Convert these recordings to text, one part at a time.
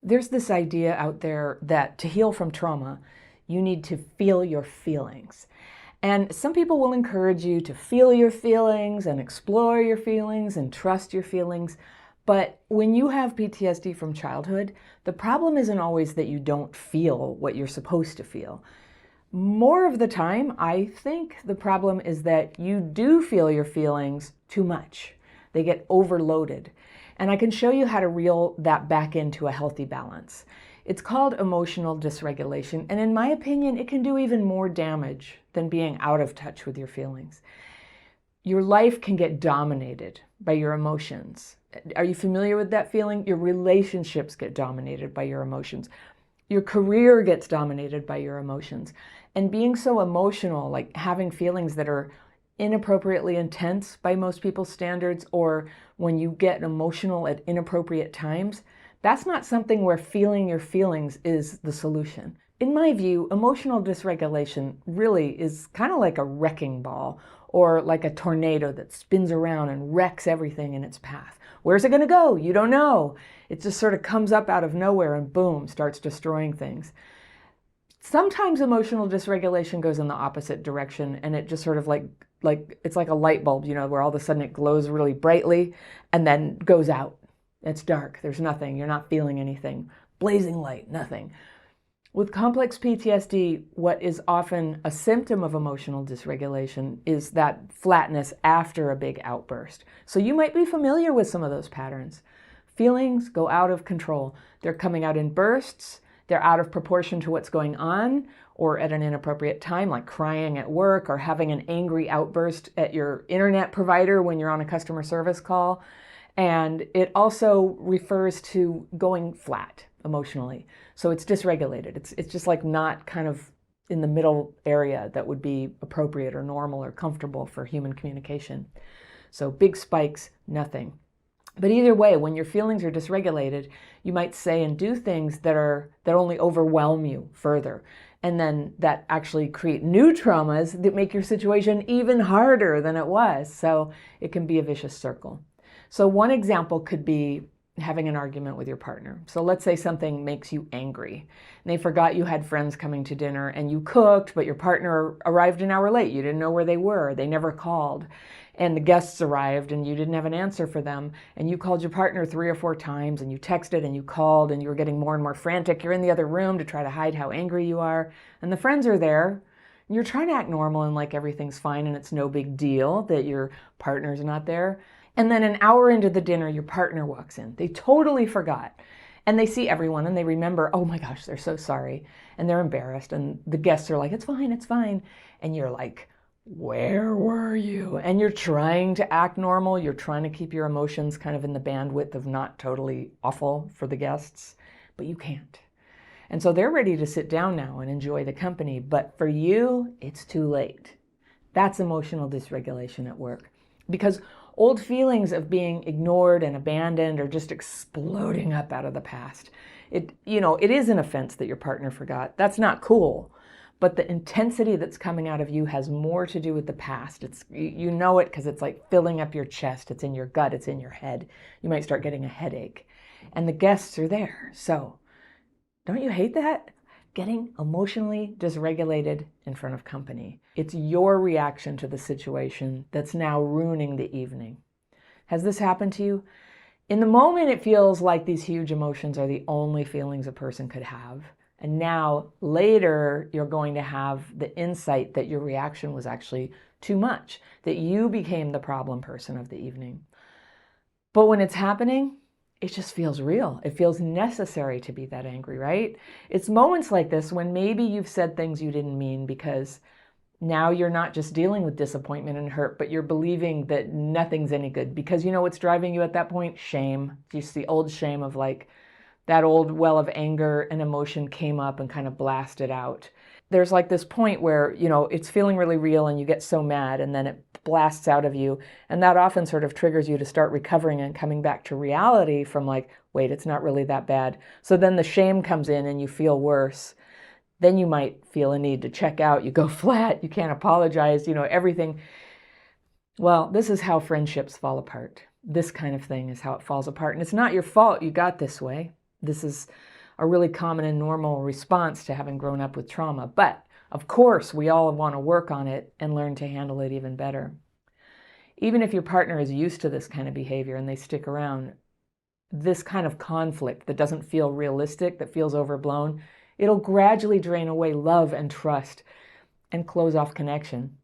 There's this idea out there that to heal from trauma, you need to feel your feelings. And some people will encourage you to feel your feelings and explore your feelings and trust your feelings. But when you have PTSD from childhood, the problem isn't always that you don't feel what you're supposed to feel. More of the time, I think the problem is that you do feel your feelings too much. They get overloaded. And I can show you how to reel that back into a healthy balance. It's called emotional dysregulation, and in my opinion, it can do even more damage than being out of touch with your feelings. Your life can get dominated by your emotions. Are you familiar with that feeling? Your relationships get dominated by your emotions. Your career gets dominated by your emotions. And being so emotional, like having feelings that are inappropriately intense by most people's standards, or when you get emotional at inappropriate times, that's not something where feeling your feelings is the solution. In my view, emotional dysregulation really is kind of like a wrecking ball or like a tornado that spins around and wrecks everything in its path. Where's it going to go? You don't know. It just sort of comes up out of nowhere and boom, starts destroying things. Sometimes emotional dysregulation goes in the opposite direction, and it just sort of like it's like a light bulb, where all of a sudden it glows really brightly and then goes out. It's dark. There's nothing. You're not feeling anything. Blazing light, nothing. With complex PTSD, what is often a symptom of emotional dysregulation is that flatness after a big outburst. So you might be familiar with some of those patterns. Feelings go out of control. They're coming out in bursts. They're out of proportion to what's going on, or at an inappropriate time, like crying at work or having an angry outburst at your internet provider when you're on a customer service call. And it also refers to going flat emotionally. So it's dysregulated. It's just like not kind of in the middle area that would be appropriate or normal or comfortable for human communication. So big spikes, nothing. But either way, when your feelings are dysregulated, you might say and do things that only overwhelm you further. And then that actually create new traumas that make your situation even harder than it was. So it can be a vicious circle. So one example could be having an argument with your partner. So let's say something makes you angry. And they forgot you had friends coming to dinner and you cooked, but your partner arrived an hour late. You didn't know where they were. They never called. And the guests arrived and you didn't have an answer for them. And you called your partner 3 or 4 times and you texted and you called and you were getting more and more frantic. You're in the other room to try to hide how angry you are. And the friends are there. And you're trying to act normal and like everything's fine and it's no big deal that your partner's not there. And then an hour into the dinner, your partner walks in. They totally forgot. And they see everyone and they remember, oh my gosh, they're so sorry. And they're embarrassed. And the guests are like, it's fine, it's fine. And you're like, where were you? And you're trying to act normal. You're trying to keep your emotions kind of in the bandwidth of not totally awful for the guests, but you can't. And so they're ready to sit down now and enjoy the company. But for you, it's too late. That's emotional dysregulation at work. Because old feelings of being ignored and abandoned are just exploding up out of the past. It is an offense that your partner forgot. That's not cool. But the intensity that's coming out of you has more to do with the past. You know it because it's like filling up your chest. It's in your gut. It's in your head. You might start getting a headache. And the guests are there. So don't you hate that? Getting emotionally dysregulated in front of company. It's your reaction to the situation that's now ruining the evening. Has this happened to you? In the moment, it feels like these huge emotions are the only feelings a person could have. And now, later, you're going to have the insight that your reaction was actually too much, that you became the problem person of the evening. But when it's happening, it just feels real. It feels necessary to be that angry, right? It's moments like this when maybe you've said things you didn't mean because now you're not just dealing with disappointment and hurt, but you're believing that nothing's any good because you know what's driving you at that point? Shame. Just the old shame of like that old well of anger and emotion came up and kind of blasted out. There's like this point where, it's feeling really real and you get so mad and then it blasts out of you. And that often sort of triggers you to start recovering and coming back to reality from like, wait, it's not really that bad. So then the shame comes in and you feel worse. Then you might feel a need to check out. You go flat. You can't apologize, everything. Well, this is how friendships fall apart. This kind of thing is how it falls apart. And it's not your fault you got this way. This is a really common and normal response to having grown up with trauma. But of course, we all want to work on it and learn to handle it even better. Even if your partner is used to this kind of behavior and they stick around, this kind of conflict that doesn't feel realistic, that feels overblown, it'll gradually drain away love and trust and close off connection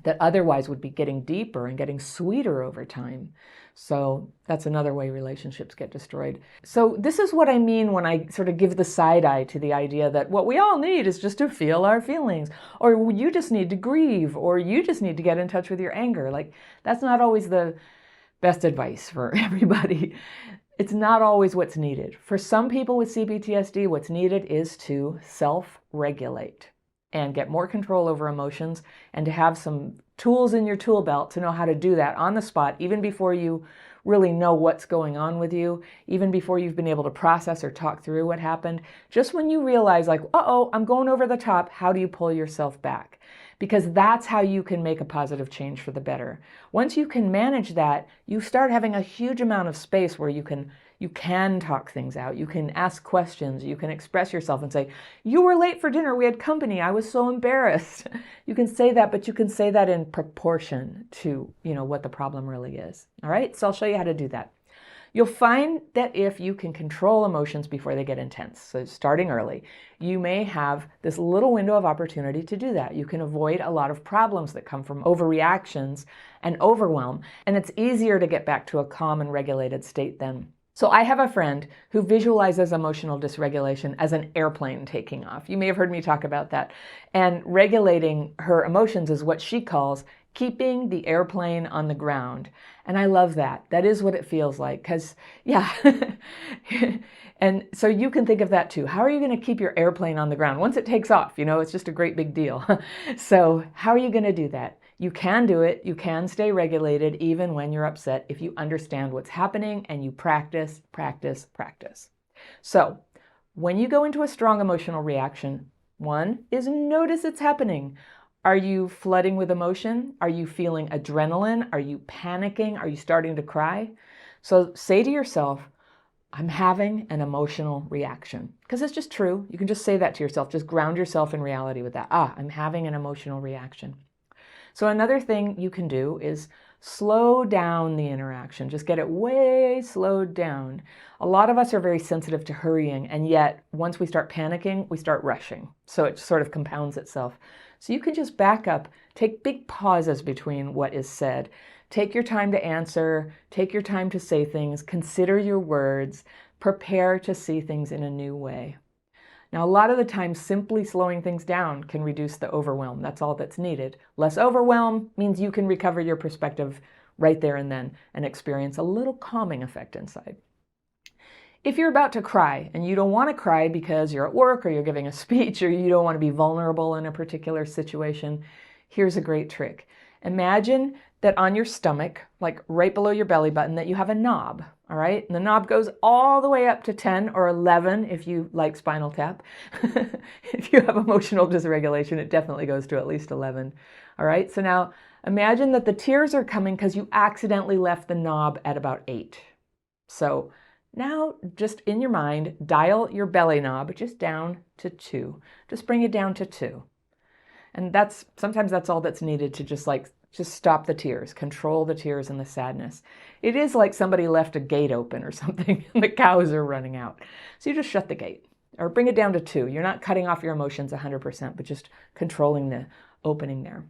that otherwise would be getting deeper and getting sweeter over time. So that's another way relationships get destroyed. So this is what I mean when I sort of give the side eye to the idea that what we all need is just to feel our feelings, or you just need to grieve, or you just need to get in touch with your anger. Like, that's not always the best advice for everybody. It's not always what's needed. For some people with CPTSD, what's needed is to self-regulate and get more control over emotions, and to have some tools in your tool belt to know how to do that on the spot, even before you really know what's going on with you, even before you've been able to process or talk through what happened. Just when you realize, like, uh-oh, I'm going over the top, how do you pull yourself back? Because that's how you can make a positive change for the better. Once you can manage that, you start having a huge amount of space where you can talk things out. You can ask questions. You can express yourself and say, you were late for dinner. We had company. I was so embarrassed. You can say that, but you can say that in proportion to, what the problem really is. All right. So I'll show you how to do that. You'll find that if you can control emotions before they get intense, so starting early, you may have this little window of opportunity to do that. You can avoid a lot of problems that come from overreactions and overwhelm, and it's easier to get back to a calm and regulated state then. So I have a friend who visualizes emotional dysregulation as an airplane taking off. You may have heard me talk about that. And regulating her emotions is what she calls keeping the airplane on the ground. And I love that. That is what it feels like. Because, yeah. And so you can think of that too. How are you going to keep your airplane on the ground? Once it takes off, it's just a great big deal. So how are you going to do that? You can do it. You can stay regulated even when you're upset if you understand what's happening and you practice, practice, practice. So when you go into a strong emotional reaction, one is notice it's happening. Are you flooding with emotion? Are you feeling adrenaline? Are you panicking? Are you starting to cry? So say to yourself, I'm having an emotional reaction. Because it's just true. You can just say that to yourself. Just ground yourself in reality with that. I'm having an emotional reaction. So another thing you can do is slow down the interaction. Just get it way slowed down. A lot of us are very sensitive to hurrying, and yet once we start panicking, we start rushing. So it sort of compounds itself. So you can just back up, take big pauses between what is said. Take your time to answer, take your time to say things, consider your words, prepare to see things in a new way. Now, a lot of the time, simply slowing things down can reduce the overwhelm. That's all that's needed. Less overwhelm means you can recover your perspective right there and then and experience a little calming effect inside. If you're about to cry and you don't want to cry because you're at work or you're giving a speech or you don't want to be vulnerable in a particular situation, here's a great trick. Imagine that on your stomach, like right below your belly button, that you have a knob, all right? And the knob goes all the way up to 10 or 11 if you like Spinal Tap. If you have emotional dysregulation, it definitely goes to at least 11, all right? So now imagine that the tears are coming because you accidentally left the knob at about 8. So now just in your mind, dial your belly knob just down to 2. Just bring it down to 2. And sometimes that's all that's needed to just stop the tears, control the tears and the sadness. It is like somebody left a gate open or something and the cows are running out. So you just shut the gate or bring it down to 2. You're not cutting off your emotions 100%, but just controlling the opening there.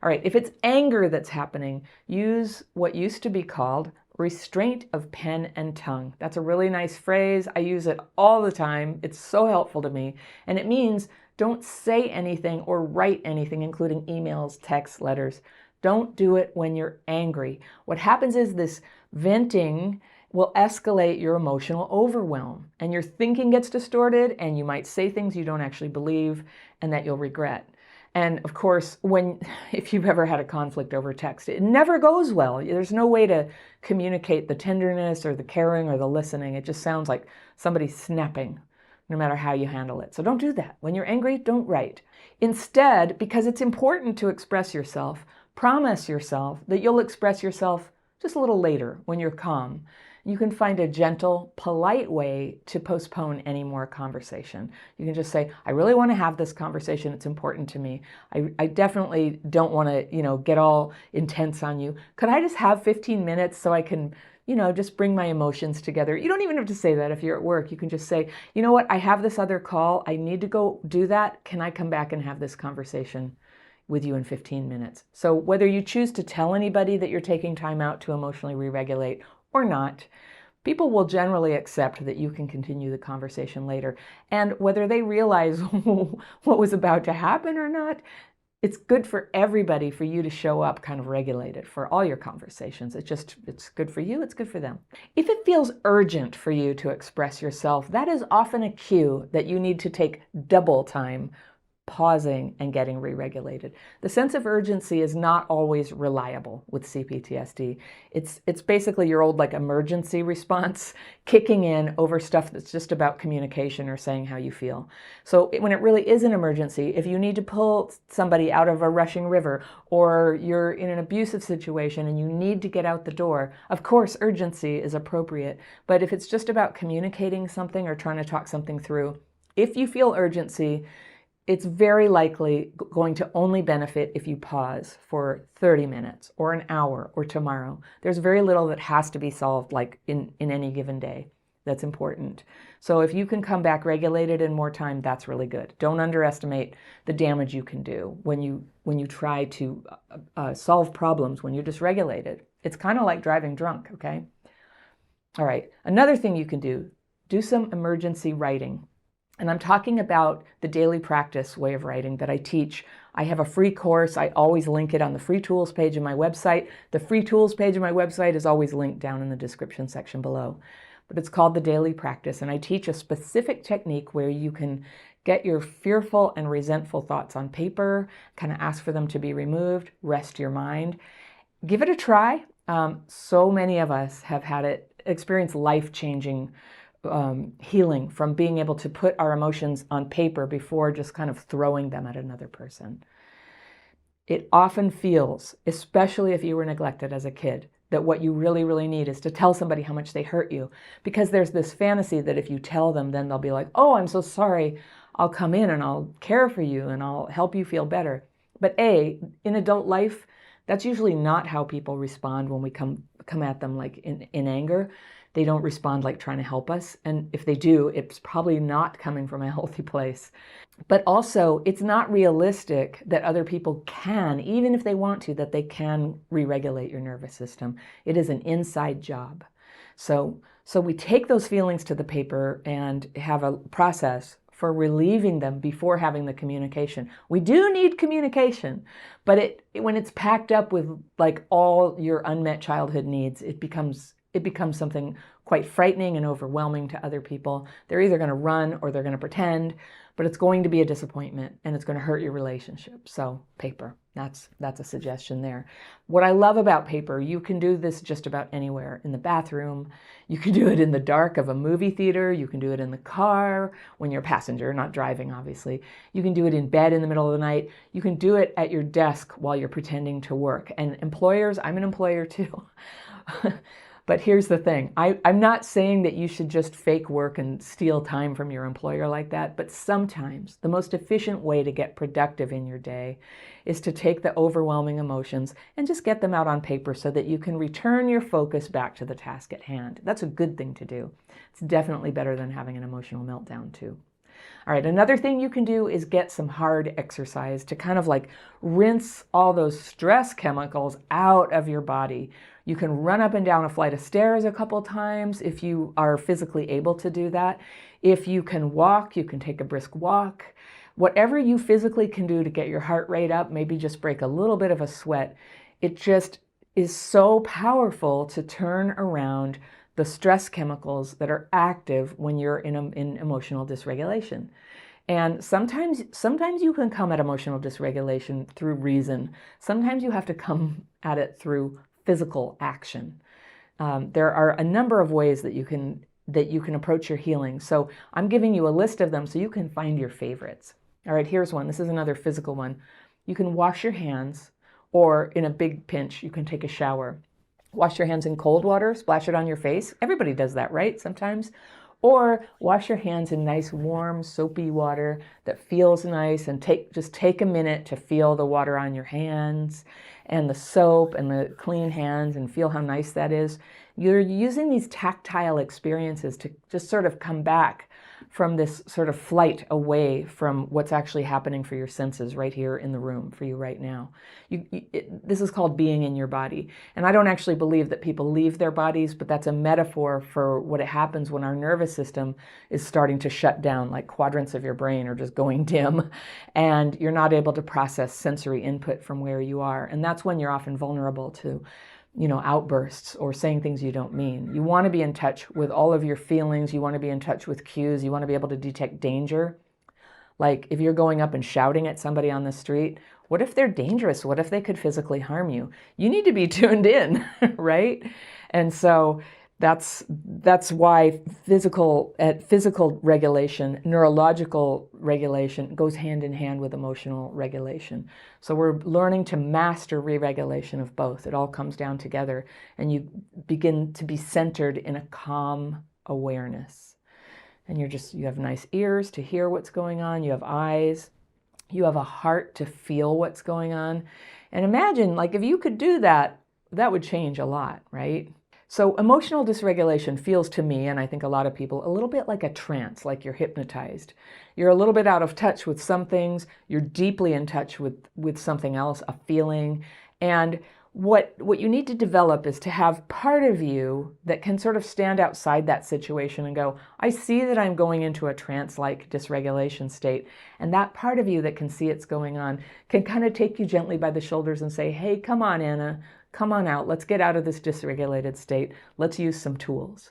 All right, if it's anger that's happening, use what used to be called restraint of pen and tongue. That's a really nice phrase. I use it all the time. It's so helpful to me. And it means don't say anything or write anything, including emails, texts, letters. Don't do it when you're angry. What happens is this venting will escalate your emotional overwhelm and your thinking gets distorted and you might say things you don't actually believe and that you'll regret. And of course, if you've ever had a conflict over text, it never goes well. There's no way to communicate the tenderness or the caring or the listening. It just sounds like somebody snapping, no matter how you handle it. So don't do that. When you're angry, don't write. Instead, because it's important to express yourself, promise yourself that you'll express yourself just a little later when you're calm. You can find a gentle, polite way to postpone any more conversation. You can just say, I really want to have this conversation. It's important to me. I definitely don't want to, get all intense on you. Could I just have 15 minutes so I can, just bring my emotions together? You don't even have to say that if you're at work. You can just say, you know what, I have this other call. I need to go do that. Can I come back and have this conversation with you in 15 minutes? So whether you choose to tell anybody that you're taking time out to emotionally re-regulate or not, people will generally accept that you can continue the conversation later. And whether they realize what was about to happen or not, it's good for everybody for you to show up kind of regulated for all your conversations. It's good for you, it's good for them. If it feels urgent for you to express yourself, that is often a cue that you need to take double time pausing and getting re-regulated. The sense of urgency is not always reliable with CPTSD. It's basically your old emergency response kicking in over stuff that's just about communication or saying how you feel. So when it really is an emergency, if you need to pull somebody out of a rushing river, or you're in an abusive situation and you need to get out the door, of course urgency is appropriate. But if it's just about communicating something or trying to talk something through, if you feel urgency, it's very likely going to only benefit if you pause for 30 minutes or an hour or tomorrow. There's very little that has to be solved in any given day that's important. So if you can come back regulated in more time, that's really good. Don't underestimate the damage you can do when you try to solve problems when you're dysregulated. It's kind of like driving drunk, okay? All right, another thing you can do some emergency writing. And I'm talking about the daily practice way of writing that I teach. I have a free course. I always link it on the free tools page of my website. The free tools page of my website is always linked down in the description section below. But it's called the daily practice. And I teach a specific technique where you can get your fearful and resentful thoughts on paper, kind of ask for them to be removed, rest your mind. Give it a try. So many of us have experienced life-changing healing from being able to put our emotions on paper before just kind of throwing them at another person. It often feels, especially if you were neglected as a kid, that what you really, really need is to tell somebody how much they hurt you, because there's this fantasy that if you tell them, then they'll be like, oh, I'm so sorry. I'll come in and I'll care for you and I'll help you feel better. But in adult life, that's usually not how people respond when we come at them in anger. They don't respond like trying to help us. And if they do, it's probably not coming from a healthy place. But also, it's not realistic that other people can, even if they want to, that they can re-regulate your nervous system. It is an inside job. So we take those feelings to the paper and have a process for relieving them before having the communication. We do need communication, but when it's packed up with all your unmet childhood needs, it becomes something quite frightening and overwhelming to other people. They're either going to run or they're going to pretend, but it's going to be a disappointment and it's going to hurt your relationship. So paper, that's a suggestion there. What I love about paper, you can do this just about anywhere. In the bathroom, you can do it in the dark of a movie theater, you can do it in the car when you're a passenger, not driving obviously. You can do it in bed in the middle of the night. You can do it at your desk while you're pretending to work. And employers, I'm an employer too. But here's the thing. I'm not saying that you should just fake work and steal time from your employer like that, but sometimes the most efficient way to get productive in your day is to take the overwhelming emotions and just get them out on paper so that you can return your focus back to the task at hand. That's a good thing to do. It's definitely better than having an emotional meltdown too. All right, another thing you can do is get some hard exercise to kind of rinse all those stress chemicals out of your body. You can run up and down a flight of stairs a couple times if you are physically able to do that. If you can walk, you can take a brisk walk. Whatever you physically can do to get your heart rate up, maybe just break a little bit of a sweat. It just is so powerful to turn around the stress chemicals that are active when you're in emotional dysregulation. And sometimes you can come at emotional dysregulation through reason. Sometimes you have to come at it through physical action. There are a number of ways that you can approach your healing. So I'm giving you a list of them so you can find your favorites. All right, here's one. This is another physical one. You can wash your hands, or in a big pinch, you can take a shower. Wash your hands in cold water, splash it on your face. Everybody does that, right? Sometimes. Or wash your hands in nice, warm, soapy water that feels nice, and just take a minute to feel the water on your hands and the soap and the clean hands and feel how nice that is. You're using these tactile experiences to just sort of come back from this sort of flight away from what's actually happening for your senses right here in the room for you right now. This is called being in your body. And I don't actually believe that people leave their bodies, but that's a metaphor for what happens when our nervous system is starting to shut down, like quadrants of your brain are just going dim, and you're not able to process sensory input from where you are. And that's when you're often vulnerable to outbursts or saying things you don't mean. You want to be in touch with all of your feelings. You want to be in touch with cues. You want to be able to detect danger. Like if you're going up and shouting at somebody on the street, what if they're dangerous? What if they could physically harm you? You need to be tuned in, right? And so that's why physical regulation, neurological regulation goes hand in hand with emotional regulation. So we're learning to master re-regulation of both. It all comes down together, and you begin to be centered in a calm awareness. And you have nice ears to hear what's going on. You have eyes. You have a heart to feel what's going on. And imagine, like, if you could do that, that would change a lot, right? So emotional dysregulation feels to me, and I think a lot of people, a little bit like a trance, like you're hypnotized. You're a little bit out of touch with some things. You're deeply in touch with something else, a feeling. And what you need to develop is to have part of you that can sort of stand outside that situation and go, I see that I'm going into a trance-like dysregulation state. And that part of you that can see it's going on can kind of take you gently by the shoulders and say, hey, come on, Anna. Come on out. Let's get out of this dysregulated state. Let's use some tools.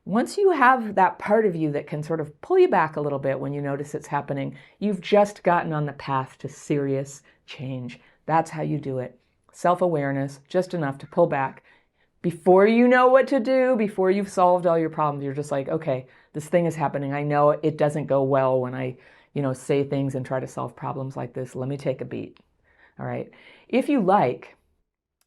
Once you have that part of you that can sort of pull you back a little bit when you notice it's happening, you've just gotten on the path to serious change. That's how you do it. Self-awareness, just enough to pull back. Before you know what to do, before you've solved all your problems, you're just like, okay, this thing is happening. I know it doesn't go well when I, say things and try to solve problems like this. Let me take a beat. All right. If you like,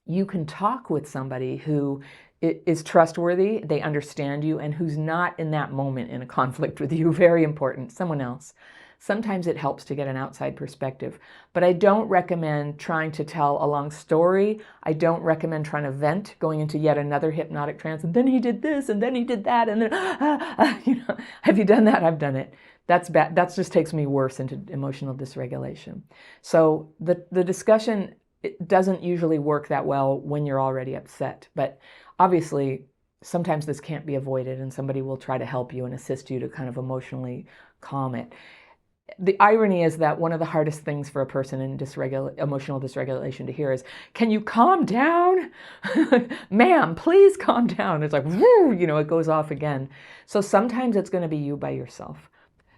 you can talk with somebody who is trustworthy, they understand you, and who's not in that moment in a conflict with you. Very important. Someone else. Sometimes it helps to get an outside perspective. But I don't recommend trying to tell a long story. I don't recommend trying to vent, going into yet another hypnotic trance, and then he did this, and then he did that, and then, have you done that? I've done it. That's bad. That just takes me worse into emotional dysregulation. So the discussion, it doesn't usually work that well when you're already upset. But obviously, sometimes this can't be avoided, and somebody will try to help you and assist you to kind of emotionally calm it. The irony is that one of the hardest things for a person in emotional dysregulation to hear is, can you calm down? Ma'am, please calm down. It's like, whoo, it goes off again. So sometimes it's going to be you by yourself.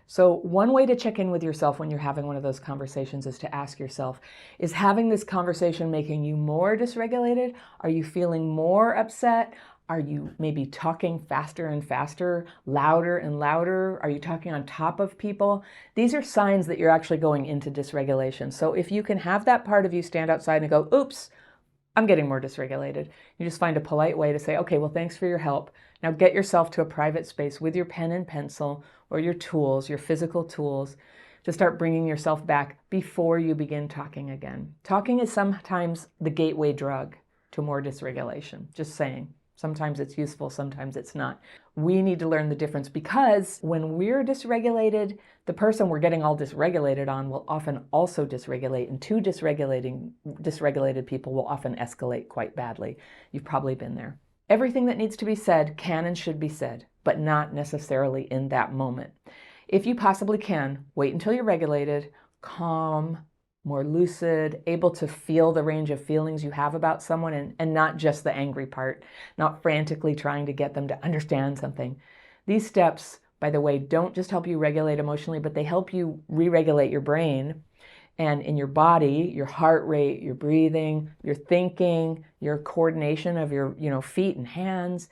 So one way to check in with yourself when you're having one of those conversations is to ask yourself, is having this conversation making you more dysregulated? Are you feeling more upset? Are you maybe talking faster and faster, louder and louder? Are you talking on top of people? These are signs that you're actually going into dysregulation. So if you can have that part of you stand outside and go, oops, I'm getting more dysregulated. You just find a polite way to say, okay, well, thanks for your help. Now get yourself to a private space with your pen and pencil or your tools, your physical tools, to start bringing yourself back before you begin talking again. Talking is sometimes the gateway drug to more dysregulation, just saying. Sometimes it's useful, sometimes it's not. We need to learn the difference, because when we're dysregulated, the person we're getting all dysregulated on will often also dysregulate, and two dysregulated people will often escalate quite badly. You've probably been there. Everything that needs to be said can and should be said, but not necessarily in that moment. If you possibly can, wait until you're regulated, calm, more lucid, able to feel the range of feelings you have about someone, and not just the angry part, not frantically trying to get them to understand something. These steps, by the way, don't just help you regulate emotionally, but they help you re-regulate your brain and in your body, your heart rate, your breathing, your thinking, your coordination of your feet and hands,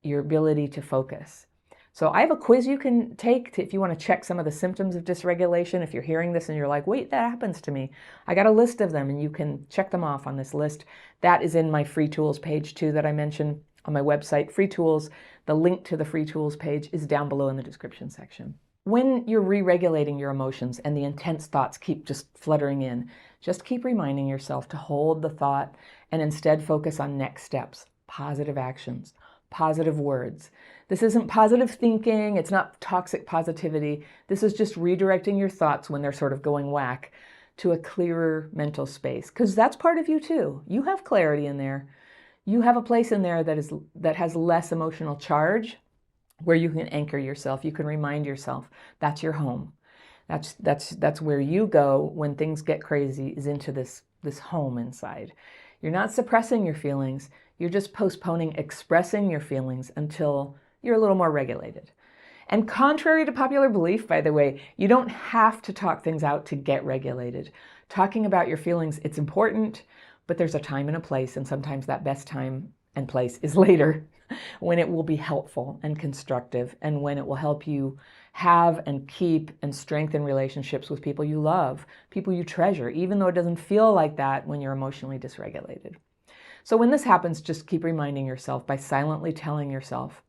your ability to focus. So I have a quiz you can take if you want to check some of the symptoms of dysregulation. If you're hearing this and you're like, wait, that happens to me. I got a list of them and you can check them off on this list. That is in my free tools page too that I mentioned on my website, free tools. The link to the free tools page is down below in the description section. When you're re-regulating your emotions and the intense thoughts keep just fluttering in, just keep reminding yourself to hold the thought and instead focus on next steps, positive actions, positive words. This isn't positive thinking. It's not toxic positivity. This is just redirecting your thoughts when they're sort of going whack to a clearer mental space, because that's part of you too. You have clarity in there. You have a place in there that has less emotional charge, where you can anchor yourself. You can remind yourself that's your home. That's where you go when things get crazy, is into this home inside. You're not suppressing your feelings. You're just postponing expressing your feelings until you're a little more regulated. And contrary to popular belief, by the way, you don't have to talk things out to get regulated. Talking about your feelings, it's important, but there's a time and a place, and sometimes that best time and place is later, when it will be helpful and constructive, and when it will help you have and keep and strengthen relationships with people you love, people you treasure, even though it doesn't feel like that when you're emotionally dysregulated. So when this happens, just keep reminding yourself by silently telling yourself,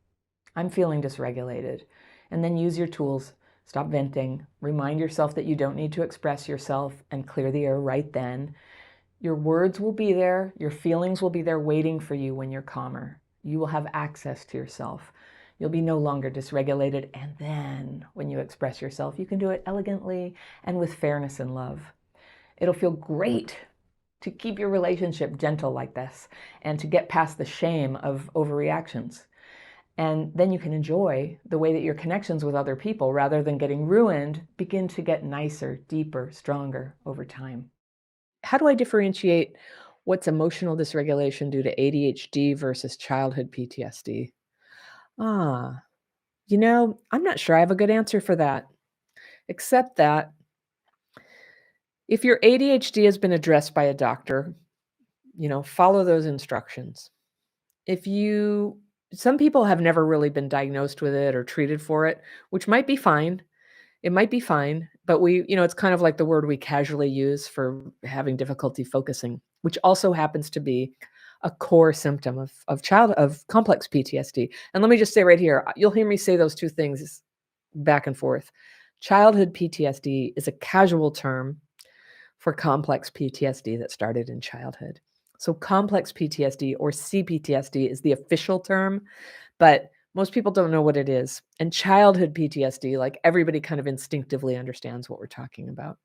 I'm feeling dysregulated. And then use your tools. Stop venting. Remind yourself that you don't need to express yourself and clear the air right then. Your words will be there. Your feelings will be there waiting for you when you're calmer. You will have access to yourself. You'll be no longer dysregulated. And then when you express yourself, you can do it elegantly and with fairness and love. It'll feel great to keep your relationship gentle like this and to get past the shame of overreactions. And then you can enjoy the way that your connections with other people, rather than getting ruined, begin to get nicer, deeper, stronger over time. How do I differentiate what's emotional dysregulation due to ADHD versus childhood PTSD? I'm not sure I have a good answer for that, except that if your ADHD has been addressed by a doctor, follow those instructions. Some people have never really been diagnosed with it or treated for it, which might be fine. It might be fine, but it's kind of like the word we casually use for having difficulty focusing, which also happens to be a core symptom of complex PTSD. And let me just say right here, you'll hear me say those two things back and forth. Childhood PTSD is a casual term for complex PTSD that started in childhood. So complex PTSD, or CPTSD, is the official term, but most people don't know what it is. And childhood PTSD, like, everybody kind of instinctively understands what we're talking about.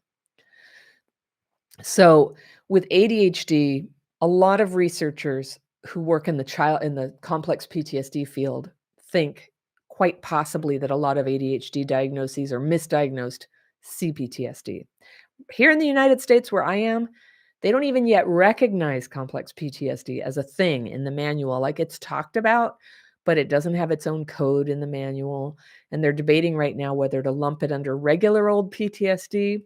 So with ADHD, a lot of researchers who work in the complex PTSD field think quite possibly that a lot of ADHD diagnoses are misdiagnosed CPTSD. Here in the United States, where I am, they don't even yet recognize complex PTSD as a thing in the manual. Like, it's talked about, but it doesn't have its own code in the manual. And they're debating right now whether to lump it under regular old PTSD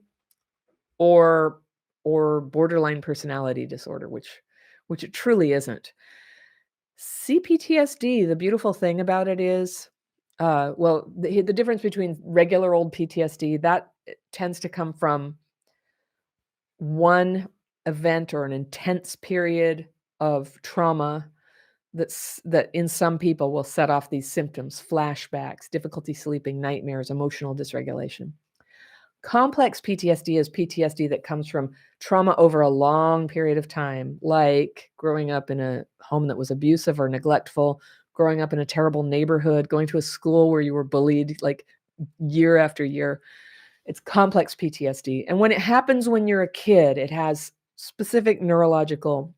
or borderline personality disorder, which it truly isn't. CPTSD, the beautiful thing about it is, the difference between regular old PTSD, that tends to come from one event or an intense period of trauma that in some people will set off these symptoms: flashbacks, difficulty sleeping, nightmares, emotional dysregulation. Complex PTSD is PTSD that comes from trauma over a long period of time, like growing up in a home that was abusive or neglectful, growing up in a terrible neighborhood, going to a school where you were bullied like year after year. It's complex PTSD. And when it happens when you're a kid, it has specific neurological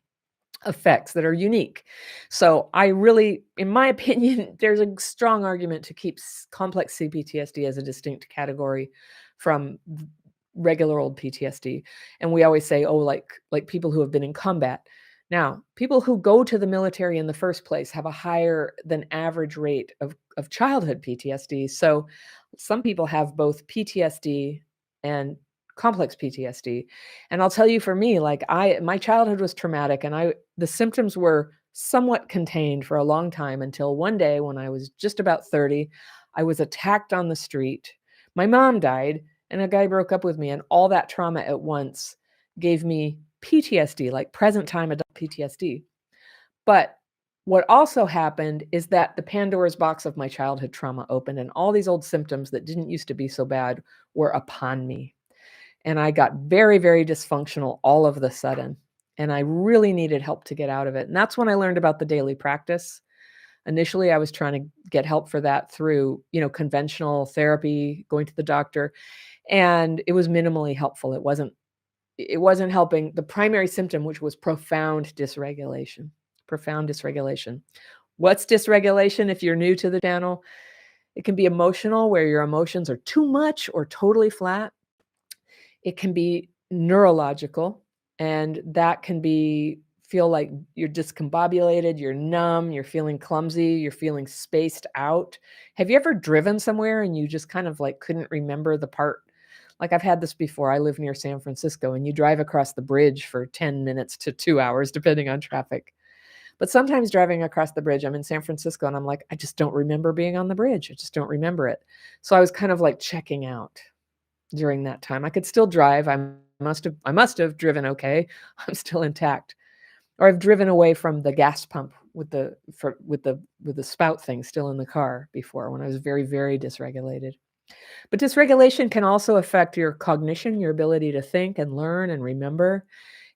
effects that are unique. So in my opinion, there's a strong argument to keep complex CPTSD as a distinct category from regular old PTSD. And we always say, like people who have been in combat. Now, people who go to the military in the first place have a higher than average rate of childhood PTSD. So some people have both PTSD and complex PTSD. And I'll tell you, for me, my childhood was traumatic, and the symptoms were somewhat contained for a long time, until one day when I was just about 30, I was attacked on the street. My mom died, and a guy broke up with me, and all that trauma at once gave me PTSD, like present time adult PTSD. But what also happened is that the Pandora's box of my childhood trauma opened, and all these old symptoms that didn't used to be so bad were upon me. And I got very, very dysfunctional all of the sudden. And I really needed help to get out of it. And that's when I learned about the daily practice. Initially, I was trying to get help for that through, conventional therapy, going to the doctor, and it was minimally helpful. It wasn't helping the primary symptom, which was profound dysregulation. Profound dysregulation. What's dysregulation? If you're new to the channel, it can be emotional, where your emotions are too much or totally flat. It can be neurological, and that can feel like you're discombobulated, you're numb, you're feeling clumsy, you're feeling spaced out. Have you ever driven somewhere and you just kind of like couldn't remember the part? Like, I've had this before. I live near San Francisco, and you drive across the bridge for 10 minutes to 2 hours, depending on traffic. But sometimes driving across the bridge, I'm in San Francisco and I'm like, I just don't remember being on the bridge. I just don't remember it. So I was kind of like checking out during that time. I could still drive. I must have driven okay. I'm still intact. Or I've driven away from the gas pump with the spout thing still in the car before, when I was very, very dysregulated. But dysregulation can also affect your cognition, your ability to think and learn and remember.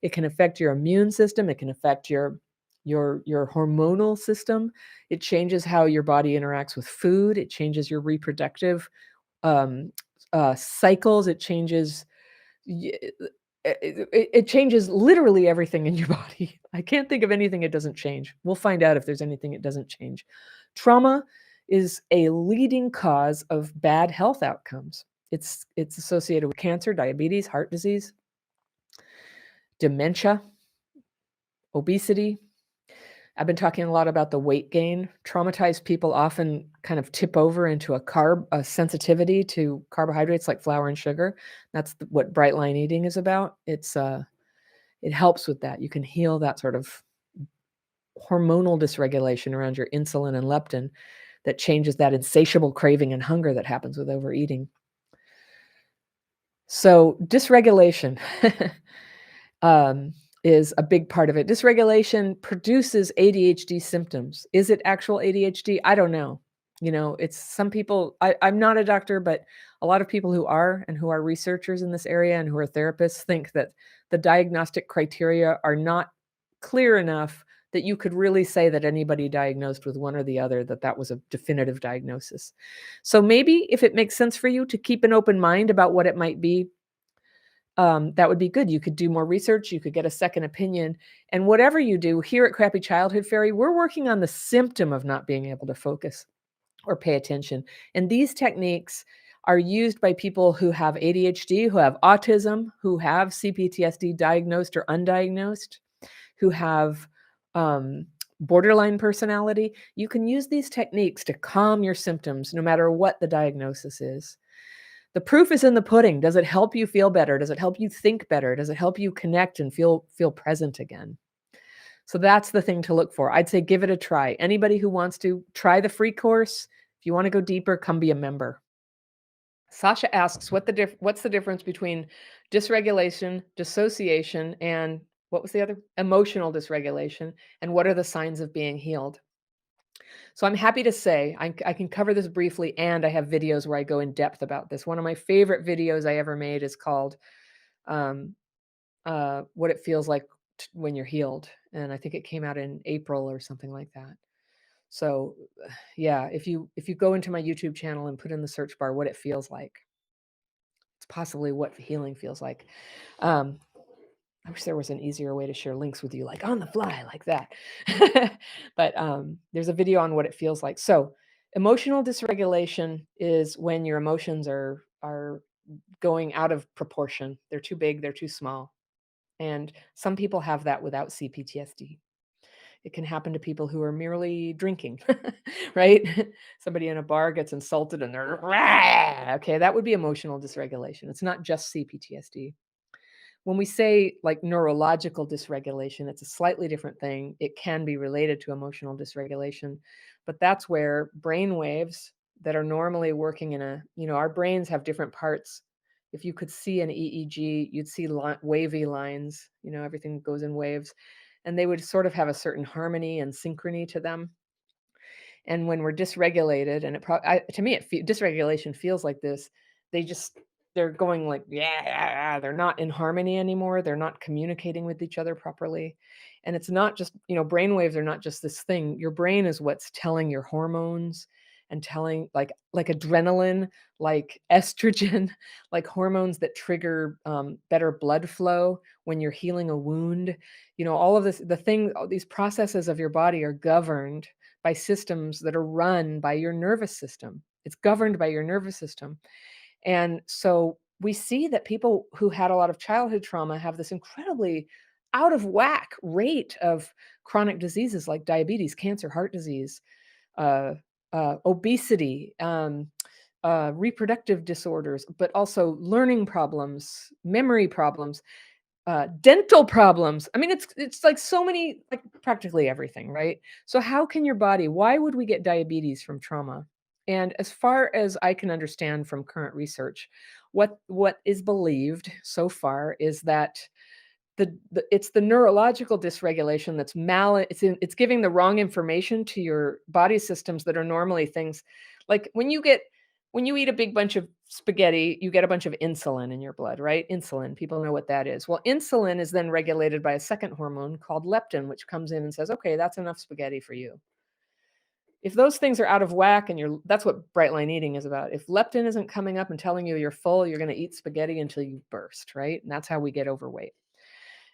It can affect your immune system. It can affect your hormonal system. It changes how your body interacts with food. It changes your reproductive um, cycles. It changes it changes literally everything in your body. I can't think of anything it doesn't change. We'll find out if there's anything it doesn't change. Trauma is a leading cause of bad health outcomes. It's associated with cancer, diabetes, heart disease, dementia, obesity. I've been talking a lot about the weight gain. Traumatized people often kind of tip over into a sensitivity to carbohydrates like flour and sugar. That's what bright line eating is about. It helps with that. You can heal that sort of hormonal dysregulation around your insulin and leptin that changes that insatiable craving and hunger that happens with overeating. So dysregulation is a big part of it. Dysregulation produces ADHD symptoms. Is it actual ADHD? I don't know. It's some people, I'm not a doctor, but a lot of people who are, and who are researchers in this area and who are therapists, think that the diagnostic criteria are not clear enough that you could really say that anybody diagnosed with one or the other, that was a definitive diagnosis. So maybe if it makes sense for you to keep an open mind about what it might be, that would be good. You could do more research. You could get a second opinion. And whatever you do here at Crappy Childhood Fairy, we're working on the symptom of not being able to focus or pay attention. And these techniques are used by people who have ADHD, who have autism, who have CPTSD diagnosed or undiagnosed, who have borderline personality. You can use these techniques to calm your symptoms no matter what the diagnosis is. The proof is in the pudding. Does it help you feel better? Does it help you think better? Does it help you connect and feel present again? So that's the thing to look for. I'd say give it a try. Anybody who wants to try the free course, if you want to go deeper, come be a member. Sasha asks, what's the difference between dysregulation, dissociation, and what was the other? Emotional dysregulation, and what are the signs of being healed? So I'm happy to say I can cover this briefly, and I have videos where I go in depth about this. One of my favorite videos I ever made is called um, "What It Feels Like When You're Healed," and I think it came out in April or something like that. So, yeah, if you go into my YouTube channel and put in the search bar "What It Feels Like," it's possibly what healing feels like. Um, I wish there was an easier way to share links with you, like on the fly, like that. But there's a video on what it feels like. So, emotional dysregulation is when your emotions are going out of proportion. They're too big, they're too small. And some people have that without CPTSD. It can happen to people who are merely drinking, right? Somebody in a bar gets insulted and they're, "Rah!" Okay, that would be emotional dysregulation. It's not just CPTSD. When we say like neurological dysregulation, it's a slightly different thing. It can be related to emotional dysregulation, but that's where brain waves that are normally working in our brains have different parts. If you could see an EEG, you'd see wavy lines, everything goes in waves, and they would sort of have a certain harmony and synchrony to them. And when we're dysregulated, and to me, dysregulation feels like this. They just they're going like, yeah, they're not in harmony anymore. They're not communicating with each other properly. And it's not just, brain waves are not just this thing. Your brain is what's telling your hormones and telling like adrenaline, like estrogen, like hormones that trigger better blood flow when you're healing a wound. All of this, all these processes of your body are governed by systems that are run by your nervous system. It's governed by your nervous system. And so we see that people who had a lot of childhood trauma have this incredibly out of whack rate of chronic diseases like diabetes, cancer, heart disease, uh, obesity, reproductive disorders, but also learning problems, memory problems, dental problems. I mean, it's like so many, like practically everything, right? So how can your body? Why would we get diabetes from trauma? And as far as I can understand from current research, what is believed so far is that it's the neurological dysregulation that's it's giving the wrong information to your body systems that are normally things like when you eat a big bunch of spaghetti, you get a bunch of insulin in your blood, right? Insulin, people know what that is. Well, insulin is then regulated by a second hormone called leptin, which comes in and says, okay, that's enough spaghetti for you. If those things are out of whack, and that's what bright line eating is about. If leptin isn't coming up and telling you you're full, you're going to eat spaghetti until you burst, right? And that's how we get overweight.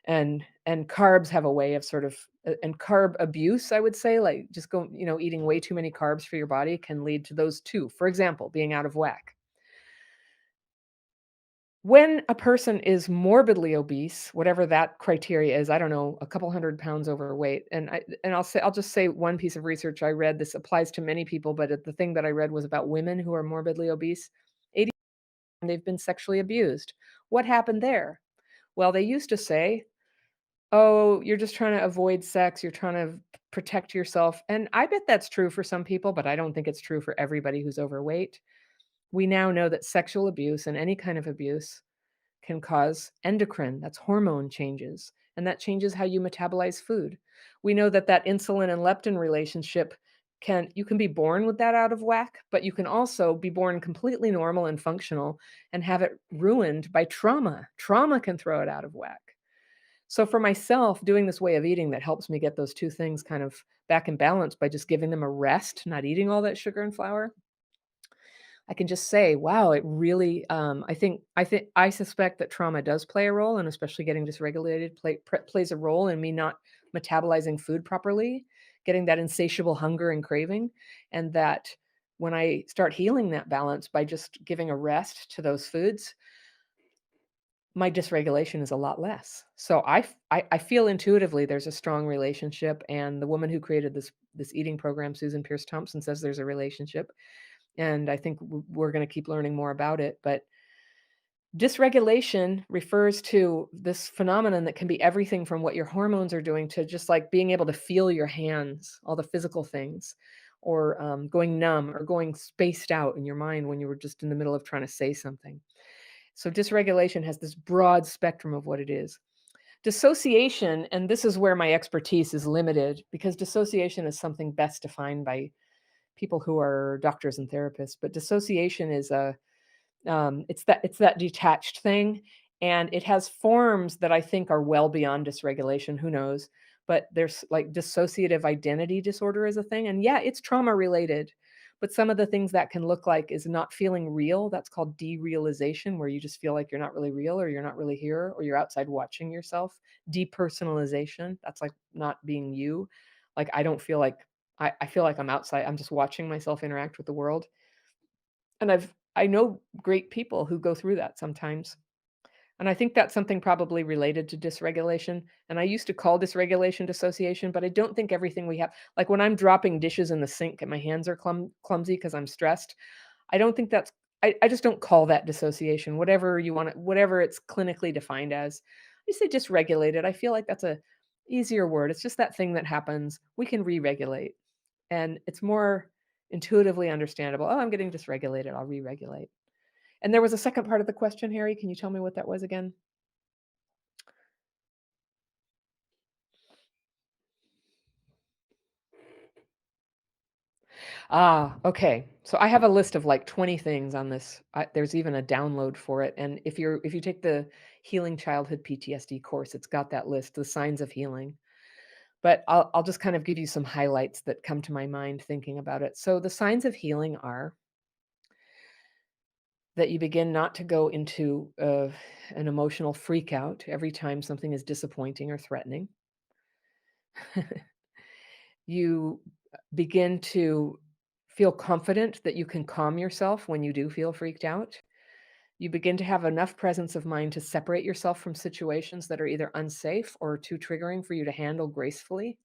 And carbs have a way of sort of and carb abuse, I would say, like just eating way too many carbs for your body can lead to those two. For example, being out of whack. When a person is morbidly obese, whatever that criteria is, I don't know, a couple 100 pounds overweight, I'll just say one piece of research I read. This applies to many people, but the thing that I read was about women who are morbidly obese. 80 they've been sexually abused. What happened there? Well, they used to say, "Oh, you're just trying to avoid sex, you're trying to protect yourself." And I bet that's true for some people, but I don't think it's true for everybody who's overweight. We now know that sexual abuse and any kind of abuse can cause endocrine, that's hormone changes, and that changes how you metabolize food. We know that insulin and leptin relationship you can be born with that out of whack, but you can also be born completely normal and functional and have it ruined by trauma. Trauma can throw it out of whack. So for myself, doing this way of eating that helps me get those two things kind of back in balance by just giving them a rest, not eating all that sugar and flour, I can just say, wow, it really, I suspect that trauma does play a role, and especially getting dysregulated plays a role in me not metabolizing food properly, getting that insatiable hunger and craving, and that when I start healing that balance by just giving a rest to those foods, my dysregulation is a lot less. So I feel intuitively there's a strong relationship, and the woman who created this eating program, Susan Pierce Thompson, says there's a relationship, and I think we're going to keep learning more about it. But dysregulation refers to this phenomenon that can be everything from what your hormones are doing to just like being able to feel your hands, all the physical things, or going numb or going spaced out in your mind when you were just in the middle of trying to say something. So dysregulation has this broad spectrum of what it is. Dissociation, and this is where my expertise is limited, because dissociation is something best defined by people who are doctors and therapists. But dissociation is it's that detached thing, and it has forms that I think are well beyond dysregulation. Who knows? But there's like dissociative identity disorder is a thing, and yeah, it's trauma related. But some of the things that can look like is not feeling real. That's called derealization, where you just feel like you're not really real, or you're not really here, or you're outside watching yourself. Depersonalization, that's like not being you. Like I don't feel like I feel like I'm outside. I'm just watching myself interact with the world. And I know great people who go through that sometimes. And I think that's something probably related to dysregulation. And I used to call dysregulation dissociation, but I don't think everything we have, like when I'm dropping dishes in the sink and my hands are clumsy because I'm stressed, I don't think I just don't call that dissociation, whatever you want, whatever it's clinically defined as. I say dysregulated. I feel like that's a easier word. It's just that thing that happens. We can re regulate. And it's more intuitively understandable. Oh, I'm getting dysregulated. I'll re-regulate. And there was a second part of the question, Harry. Can you tell me what that was again? Ah, okay. So I have a list of like 20 things on this. There's even a download for it. And if you take the Healing Childhood PTSD course, it's got that list, the signs of healing. But I'll just kind of give you some highlights that come to my mind thinking about it. So the signs of healing are that you begin not to go into an emotional freak out every time something is disappointing or threatening. You begin to feel confident that you can calm yourself when you do feel freaked out. You begin to have enough presence of mind to separate yourself from situations that are either unsafe or too triggering for you to handle gracefully.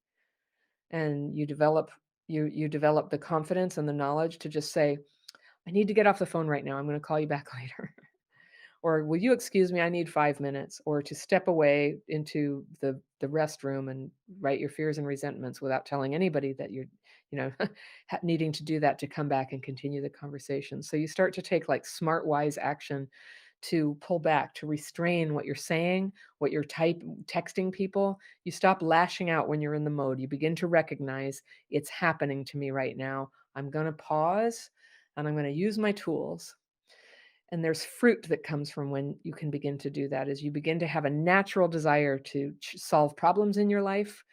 And you develop the confidence and the knowledge to just say, I need to get off the phone right now. I'm going to call you back later. Or will you excuse me? I need 5 minutes. Or to step away into the restroom and write your fears and resentments without telling anybody that you're, you know, needing to do that to come back and continue the conversation. So you start to take like smart, wise action to pull back, to restrain what you're saying, what you're texting people. You stop lashing out when you're in the mode. You begin to recognize it's happening to me right now. I'm going to pause and I'm going to use my tools. And there's fruit that comes from when you can begin to do that, as you begin to have a natural desire to solve problems in your life.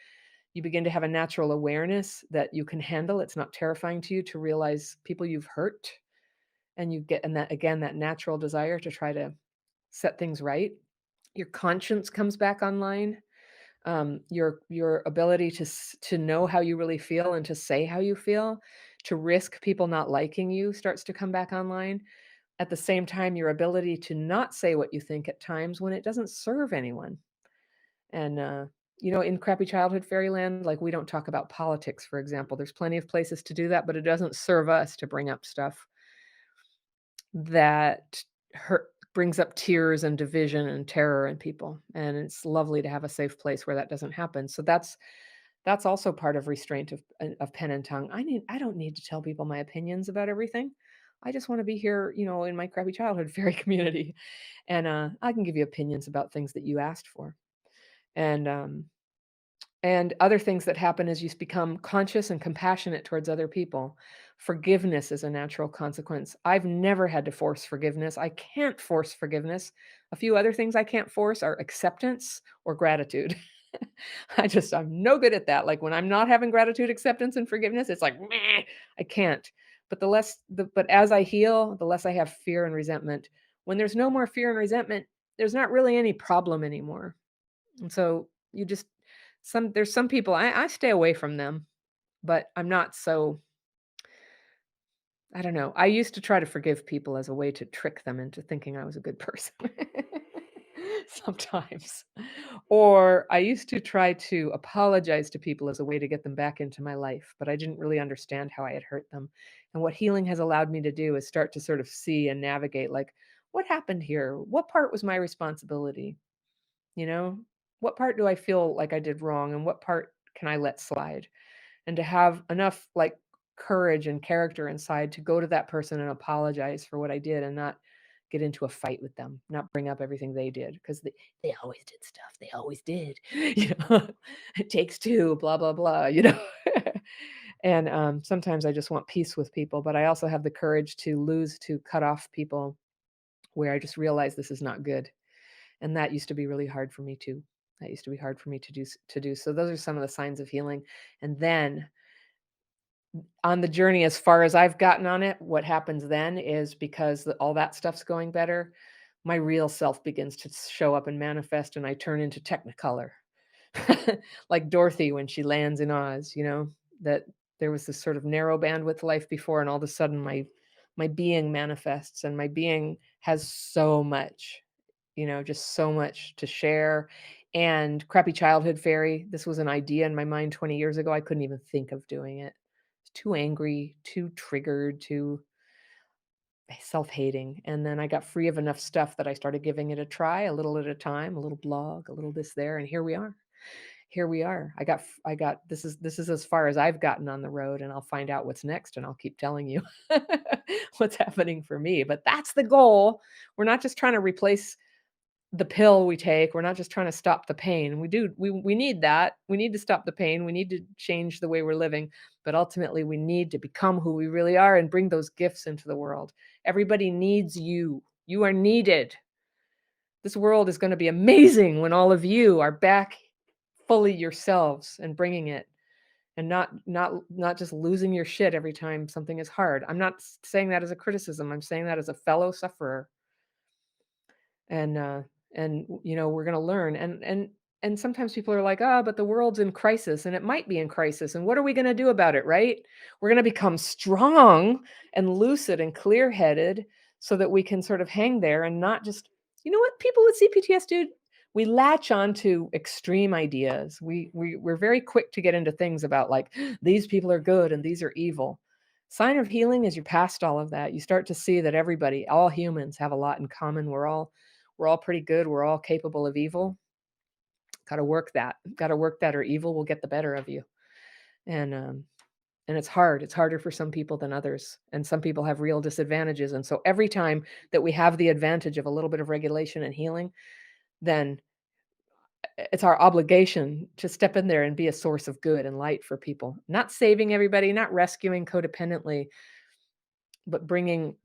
You begin to have a natural awareness that you can handle. It's not terrifying to you to realize people you've hurt. And you get, and that again, that natural desire to try to set things right. Your conscience comes back online. Your ability to know how you really feel and to say how you feel, to risk people not liking you, starts to come back online. At the same time, your ability to not say what you think at times when it doesn't serve anyone. And, in crappy childhood fairyland, like we don't talk about politics, for example. There's plenty of places to do that, but it doesn't serve us to bring up stuff that hurt, brings up tears and division and terror in people. And it's lovely to have a safe place where that doesn't happen. So that's also part of restraint of pen and tongue. I don't need to tell people my opinions about everything. I just want to be here, in my crappy childhood fairy community, and I can give you opinions about things that you asked for. And other things that happen is you become conscious and compassionate towards other people. Forgiveness is a natural consequence. I've never had to force forgiveness. I can't force forgiveness. A few other things I can't force are acceptance or gratitude. I'm no good at that. Like when I'm not having gratitude, acceptance, and forgiveness, it's like, meh, I can't. But but as I heal, the less I have fear and resentment. When there's no more fear and resentment, there's not really any problem anymore. And so you just there's some people I stay away from them, but I'm not so I don't know. I used to try to forgive people as a way to trick them into thinking I was a good person. Sometimes. Or I used to try to apologize to people as a way to get them back into my life, but I didn't really understand how I had hurt them. And what healing has allowed me to do is start to sort of see and navigate like, what happened here? What part was my responsibility? You know, what part do I feel like I did wrong and what part can I let slide? And to have enough like courage and character inside to go to that person and apologize for what I did and not get into a fight with them, not bring up everything they did because they always did stuff. They always did. It takes two, blah, blah, blah. And sometimes I just want peace with people, but I also have the courage to cut off people where I just realize this is not good. And that used to be really hard for me too. That used to be hard for me to do. So those are some of the signs of healing. And then on the journey, as far as I've gotten on it, what happens then is because all that stuff's going better, my real self begins to show up and manifest, and I turn into Technicolor, like Dorothy when she lands in Oz. That there was this sort of narrow bandwidth life before, and all of a sudden my being manifests, and my being has so much, just so much to share. And crappy childhood fairy, this was an idea in my mind 20 years ago. I couldn't even think of doing it. Too angry, too triggered, too self-hating. And then I got free of enough stuff that I started giving it a try, a little at a time, a little blog, a little this there, and here we are. here we are. This is as far as I've gotten on the road, and I'll find out what's next, and I'll keep telling you what's happening for me. But that's the goal. We're not just trying to replace the pill we take. We're not just trying to stop the pain. We need that. We need to stop the pain. We need to change the way we're living. But ultimately, we need to become who we really are and bring those gifts into the world. Everybody needs you. You are needed. This world is going to be amazing when all of you are back fully yourselves and bringing it, and not just losing your shit every time something is hard. I'm not saying that as a criticism. I'm saying that as a fellow sufferer. And we're going to learn. And sometimes people are like, but the world's in crisis, and it might be in crisis, and what are we going to do about it? Right? We're going to become strong and lucid and clear-headed so that we can sort of hang there and not just, what people with CPTSD do, we latch on to extreme ideas. We're very quick to get into things about like, these people are good and these are evil. Sign of healing is you're past all of that. You start to see that everybody, all humans, have a lot in common. We're all pretty good. We're all capable of evil. Got to work that, or evil will get the better of you. And it's hard. It's harder for some people than others. And some people have real disadvantages. And so every time that we have the advantage of a little bit of regulation and healing, then it's our obligation to step in there and be a source of good and light for people. Not saving everybody, not rescuing codependently, but bringing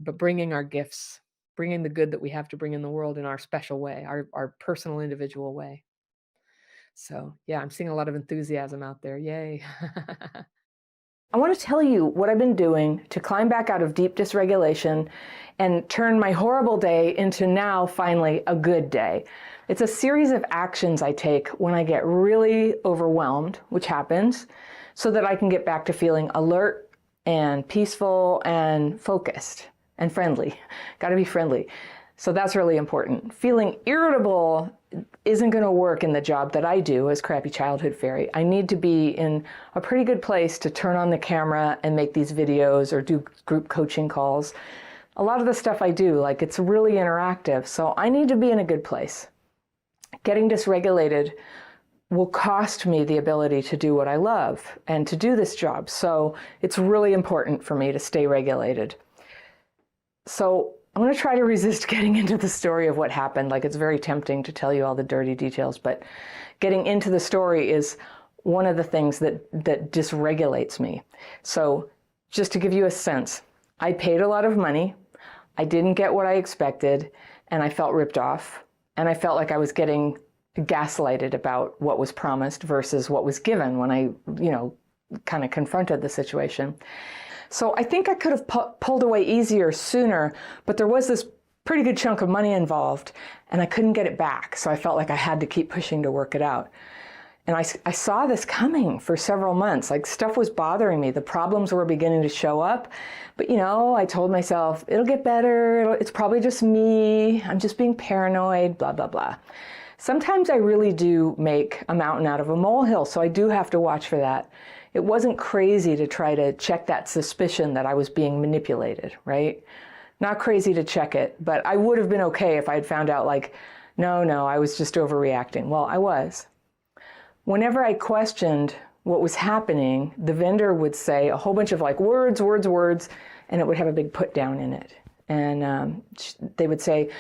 our gifts, bringing the good that we have to bring in the world in our special way, our personal, individual way. So, yeah, I'm seeing a lot of enthusiasm out there. Yay. I want to tell you what I've been doing to climb back out of deep dysregulation and turn my horrible day into now finally a good day. It's a series of actions I take when I get really overwhelmed, which happens, so that I can get back to feeling alert and peaceful and focused and friendly. Got to be friendly. So that's really important. Feeling irritable isn't going to work in the job that I do as crappy childhood fairy. I need to be in a pretty good place to turn on the camera and make these videos or do group coaching calls. A lot of the stuff I do, like, it's really interactive, so I need to be in a good place. Getting dysregulated will cost me the ability to do what I love and to do this job, so it's really important for me to stay regulated. So I'm going to try to resist getting into the story of what happened. Like, it's very tempting to tell you all the dirty details, but getting into the story is one of the things that dysregulates me. So just to give you a sense, I paid a lot of money, I didn't get what I expected, and I felt ripped off, and I felt like I was getting gaslighted about what was promised versus what was given when I, kind of confronted the situation. So I think I could have pulled away easier sooner, but there was this pretty good chunk of money involved, and I couldn't get it back. So I felt like I had to keep pushing to work it out. And I saw this coming for several months. Like, stuff was bothering me. The problems were beginning to show up. But, I told myself, it'll get better. It's probably just me. I'm just being paranoid, blah, blah, blah. Sometimes I really do make a mountain out of a molehill, so I do have to watch for that. It wasn't crazy to try to check that suspicion that I was being manipulated, right? Not crazy to check it, but I would have been okay if I had found out, like, no, I was just overreacting. Well, I was. Whenever I questioned what was happening, the vendor would say a whole bunch of like words, and it would have a big put down in it. And they would say,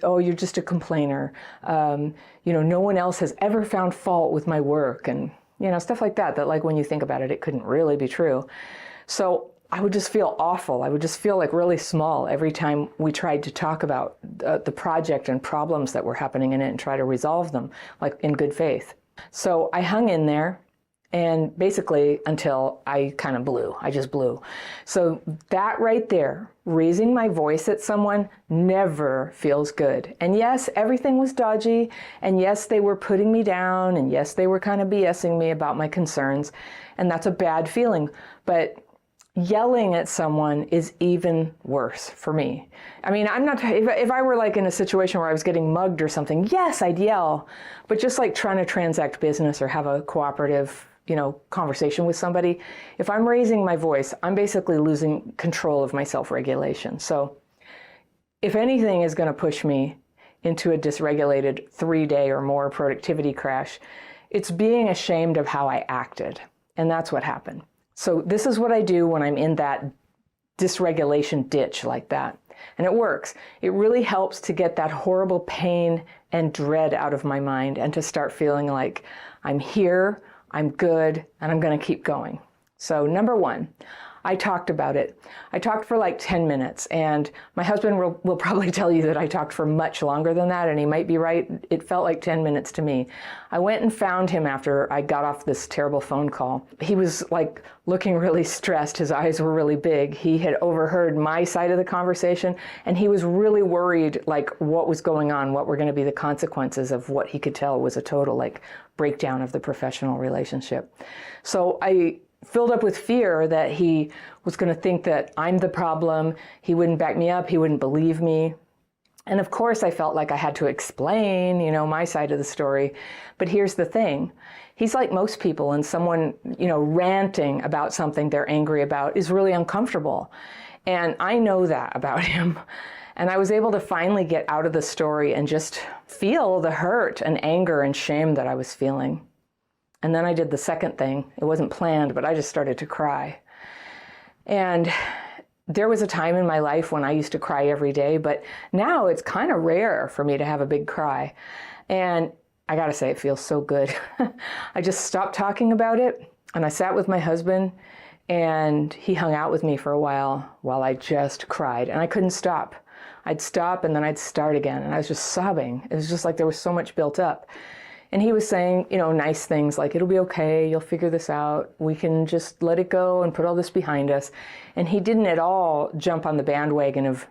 oh, you're just a complainer. No one else has ever found fault with my work, and stuff like that, like, when you think about it, it couldn't really be true. So I would just feel awful. I would just feel like really small every time we tried to talk about the project and problems that were happening in it and try to resolve them, like, in good faith. So I hung in there, and basically until I kind of blew. I just blew. So that right there, raising my voice at someone, never feels good. And yes, everything was dodgy, and yes, they were putting me down, and yes, they were kind of BSing me about my concerns, and that's a bad feeling. But yelling at someone is even worse for me. I mean, if I were like in a situation where I was getting mugged or something, yes, I'd yell, but just like trying to transact business or have a cooperative, conversation with somebody, if I'm raising my voice, I'm basically losing control of my self-regulation. So if anything is going to push me into a dysregulated 3-day or more productivity crash, It's being ashamed of how I acted. And that's what happened. So this is what I do when I'm in that dysregulation ditch like that. And it works. It really helps to get that horrible pain and dread out of my mind and to start feeling like I'm here, I'm good, and I'm going to keep going. So number one, I talked about it. I talked for like 10 minutes, and my husband will probably tell you that I talked for much longer than that, and he might be right. It felt like 10 minutes to me. I went and found him after I got off this terrible phone call. He was like looking really stressed. His eyes were really big. He had overheard my side of the conversation, and he was really worried like what was going on, what were going to be the consequences of what he could tell was a total like breakdown of the professional relationship. So I filled up with fear that he was going to think that I'm the problem. He wouldn't back me up. He wouldn't believe me. And of course, I felt like I had to explain, my side of the story. But here's the thing. He's like most people, and someone, ranting about something they're angry about is really uncomfortable. And I know that about him. And I was able to finally get out of the story and just feel the hurt and anger and shame that I was feeling. And then I did the second thing. It wasn't planned, but I just started to cry. And there was a time in my life when I used to cry every day, but now it's kind of rare for me to have a big cry. And I gotta say, it feels so good. I just stopped talking about it, and I sat with my husband, and he hung out with me for a while I just cried, and I couldn't stop. I'd stop, and then I'd start again, and I was just sobbing. It was just like there was so much built up. And he was saying, nice things like, it'll be okay, you'll figure this out, we can just let it go and put all this behind us. And he didn't at all jump on the bandwagon of,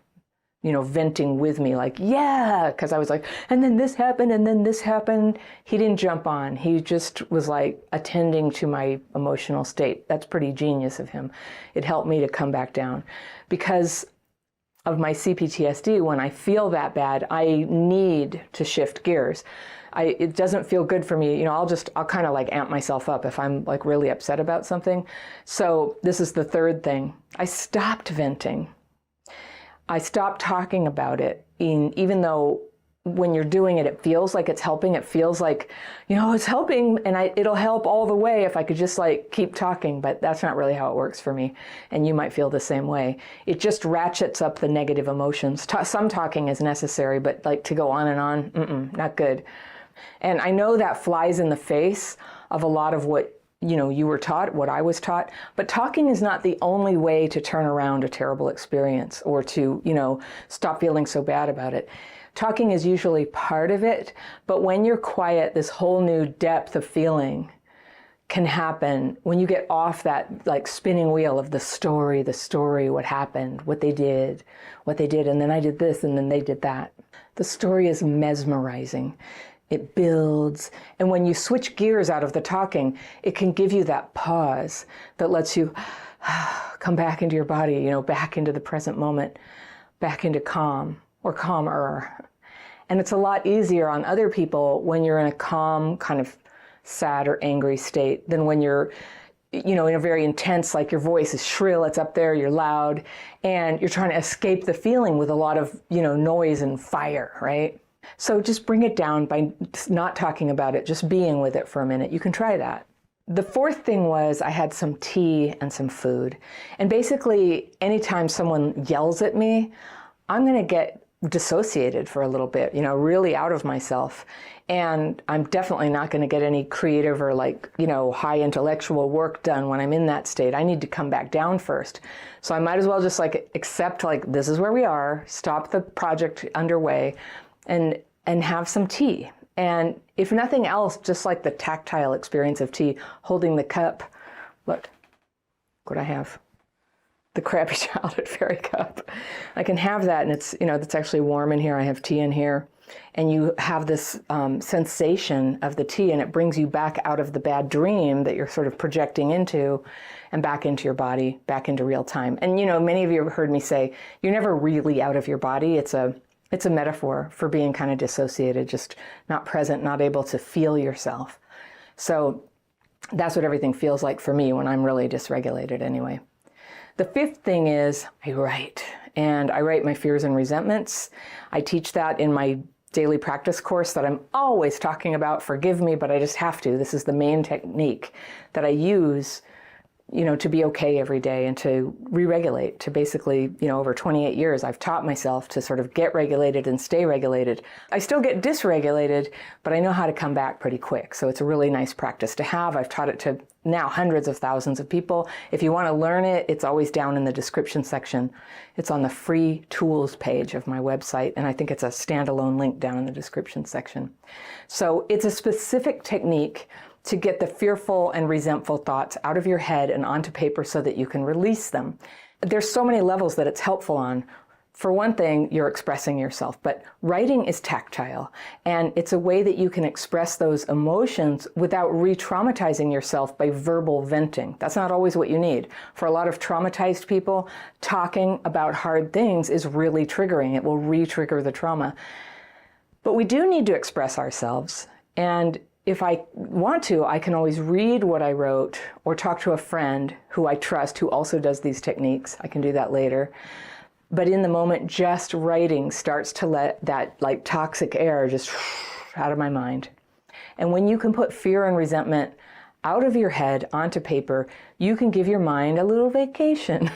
venting with me like, yeah, because I was like, and then this happened, and then this happened. He didn't jump on. He just was like attending to my emotional state. That's pretty genius of him. It helped me to come back down. Because of my CPTSD, when I feel that bad, I need to shift gears. It doesn't feel good for me. I'll kind of like amp myself up if I'm like really upset about something. So this is the third thing. I stopped venting. I stopped talking about it, even though when you're doing it, it feels like it's helping. It feels like, it's helping, and it'll help all the way if I could just like keep talking, but that's not really how it works for me. And you might feel the same way. It just ratchets up the negative emotions. Some talking is necessary, but like to go on and on, not good. And I know that flies in the face of a lot of what, you were taught, what I was taught, but talking is not the only way to turn around a terrible experience or to, stop feeling so bad about it. Talking is usually part of it, but when you're quiet, this whole new depth of feeling can happen when you get off that like spinning wheel of the story, what happened, what they did, and then I did this, and then they did that. The story is mesmerizing. It builds, and when you switch gears out of the talking, it can give you that pause that lets you come back into your body, back into the present moment, back into calm or calmer. And it's a lot easier on other people when you're in a calm, kind of sad or angry state than when you're, in a very intense, like your voice is shrill, it's up there, you're loud, and you're trying to escape the feeling with a lot of, noise and fire, right? So just bring it down by not talking about it, just being with it for a minute. You can try that. The fourth thing was I had some tea and some food. And basically, anytime someone yells at me, I'm going to get dissociated for a little bit, really out of myself. And I'm definitely not going to get any creative or like, high intellectual work done when I'm in that state. I need to come back down first. So I might as well just like accept like, this is where we are, stop the project underway, and have some tea. And if nothing else, just like the tactile experience of tea, holding the cup. Look what I have. The Krabby Childhood Fairy Cup. I can have that, and it's, that's actually warm in here. I have tea in here. And you have this sensation of the tea, and it brings you back out of the bad dream that you're sort of projecting into, and back into your body, back into real time. And, many of you have heard me say, you're never really out of your body. It's a metaphor for being kind of dissociated, just not present, not able to feel yourself. So that's what everything feels like for me when I'm really dysregulated anyway. The fifth thing is I write, and I write my fears and resentments. I teach that in my daily practice course that I'm always talking about. Forgive me, but I just have to. This is the main technique that I use, to be okay every day and to re-regulate, to basically, over 28 years, I've taught myself to sort of get regulated and stay regulated. I still get dysregulated, but I know how to come back pretty quick. So it's a really nice practice to have. I've taught it to now hundreds of thousands of people. If you want to learn it, it's always down in the description section. It's on the free tools page of my website, and I think it's a standalone link down in the description section. So it's a specific technique to get the fearful and resentful thoughts out of your head and onto paper so that you can release them. There's so many levels that it's helpful on. For one thing, you're expressing yourself, but writing is tactile, and it's a way that you can express those emotions without re-traumatizing yourself by verbal venting. That's not always what you need. For a lot of traumatized people, talking about hard things is really triggering. It will re-trigger the trauma. But we do need to express ourselves, and if I want to, I can always read what I wrote or talk to a friend who I trust who also does these techniques. I can do that later. But in the moment, just writing starts to let that like toxic air just out of my mind. And when you can put fear and resentment out of your head onto paper, you can give your mind a little vacation.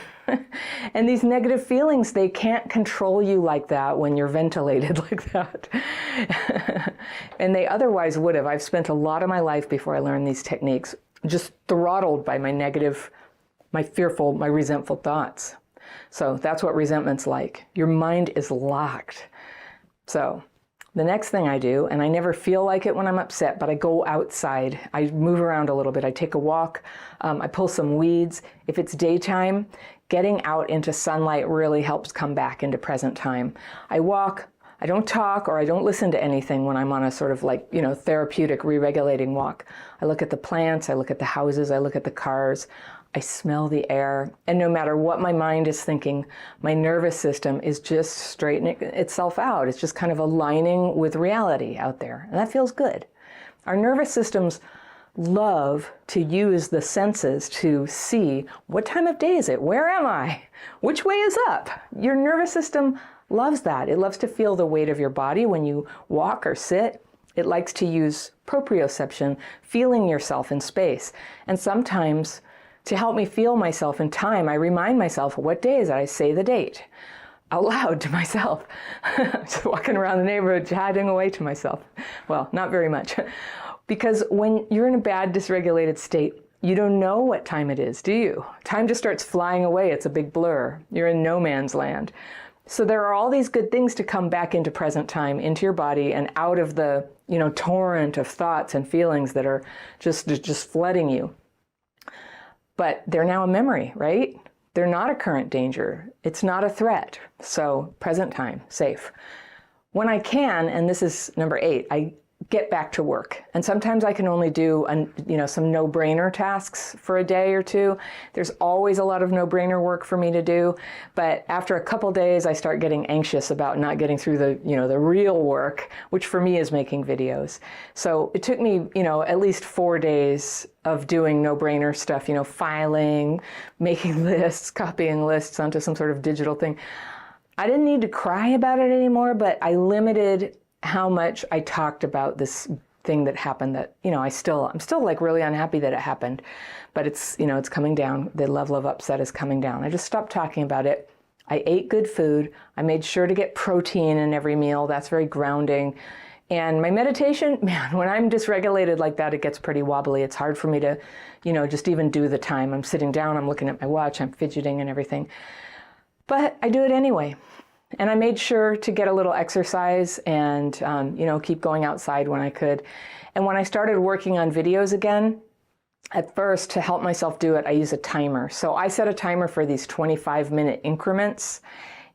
And these negative feelings, they can't control you like that when you're ventilated like that. And they otherwise would have. I've spent a lot of my life before I learned these techniques just throttled by my negative, my fearful, my resentful thoughts. So that's what resentment's like. Your mind is locked. So the next thing I do, and I never feel like it when I'm upset, but I go outside. I move around a little bit. I take a walk. I pull some weeds. If it's daytime, getting out into sunlight really helps come back into present time. I walk. I don't talk or I don't listen to anything when I'm on a sort of like, therapeutic re-regulating walk. I look at the plants. I look at the houses. I look at the cars. I smell the air, and no matter what my mind is thinking, my nervous system is just straightening itself out. It's just kind of aligning with reality out there, and that feels good. Our nervous systems love to use the senses to see what time of day is it? Where am I? Which way is up? Your nervous system loves that. It loves to feel the weight of your body when you walk or sit. It likes to use proprioception, feeling yourself in space, and sometimes to help me feel myself in time, I remind myself, what day is it? I say the date out loud to myself. Just walking around the neighborhood, chatting away to myself. Well, not very much. Because when you're in a bad dysregulated state, you don't know what time it is, do you? Time just starts flying away. It's a big blur. You're in no man's land. So there are all these good things to come back into present time, into your body, and out of the, torrent of thoughts and feelings that are just flooding you. But they're now a memory, right? They're not a current danger. It's not a threat. So present time, safe. When I can, and this is number 8, I get back to work. And sometimes I can only do, some no-brainer tasks for a day or two. There's always a lot of no-brainer work for me to do. But after a couple days, I start getting anxious about not getting through the real work, which for me is making videos. So it took me, at least 4 days of doing no-brainer stuff, filing, making lists, copying lists onto some sort of digital thing. I didn't need to cry about it anymore, but I limited how much I talked about this thing that happened that, I'm still like really unhappy that it happened, but it's coming down. The level of upset is coming down. I just stopped talking about it. I ate good food. I made sure to get protein in every meal. That's very grounding. And my meditation, man, when I'm dysregulated like that, it gets pretty wobbly. It's hard for me to, just even do the time. I'm sitting down, I'm looking at my watch, I'm fidgeting and everything. But I do it anyway. And I made sure to get a little exercise and, keep going outside when I could. And when I started working on videos again, at first, to help myself do it, I use a timer. So I set a timer for these 25-minute increments,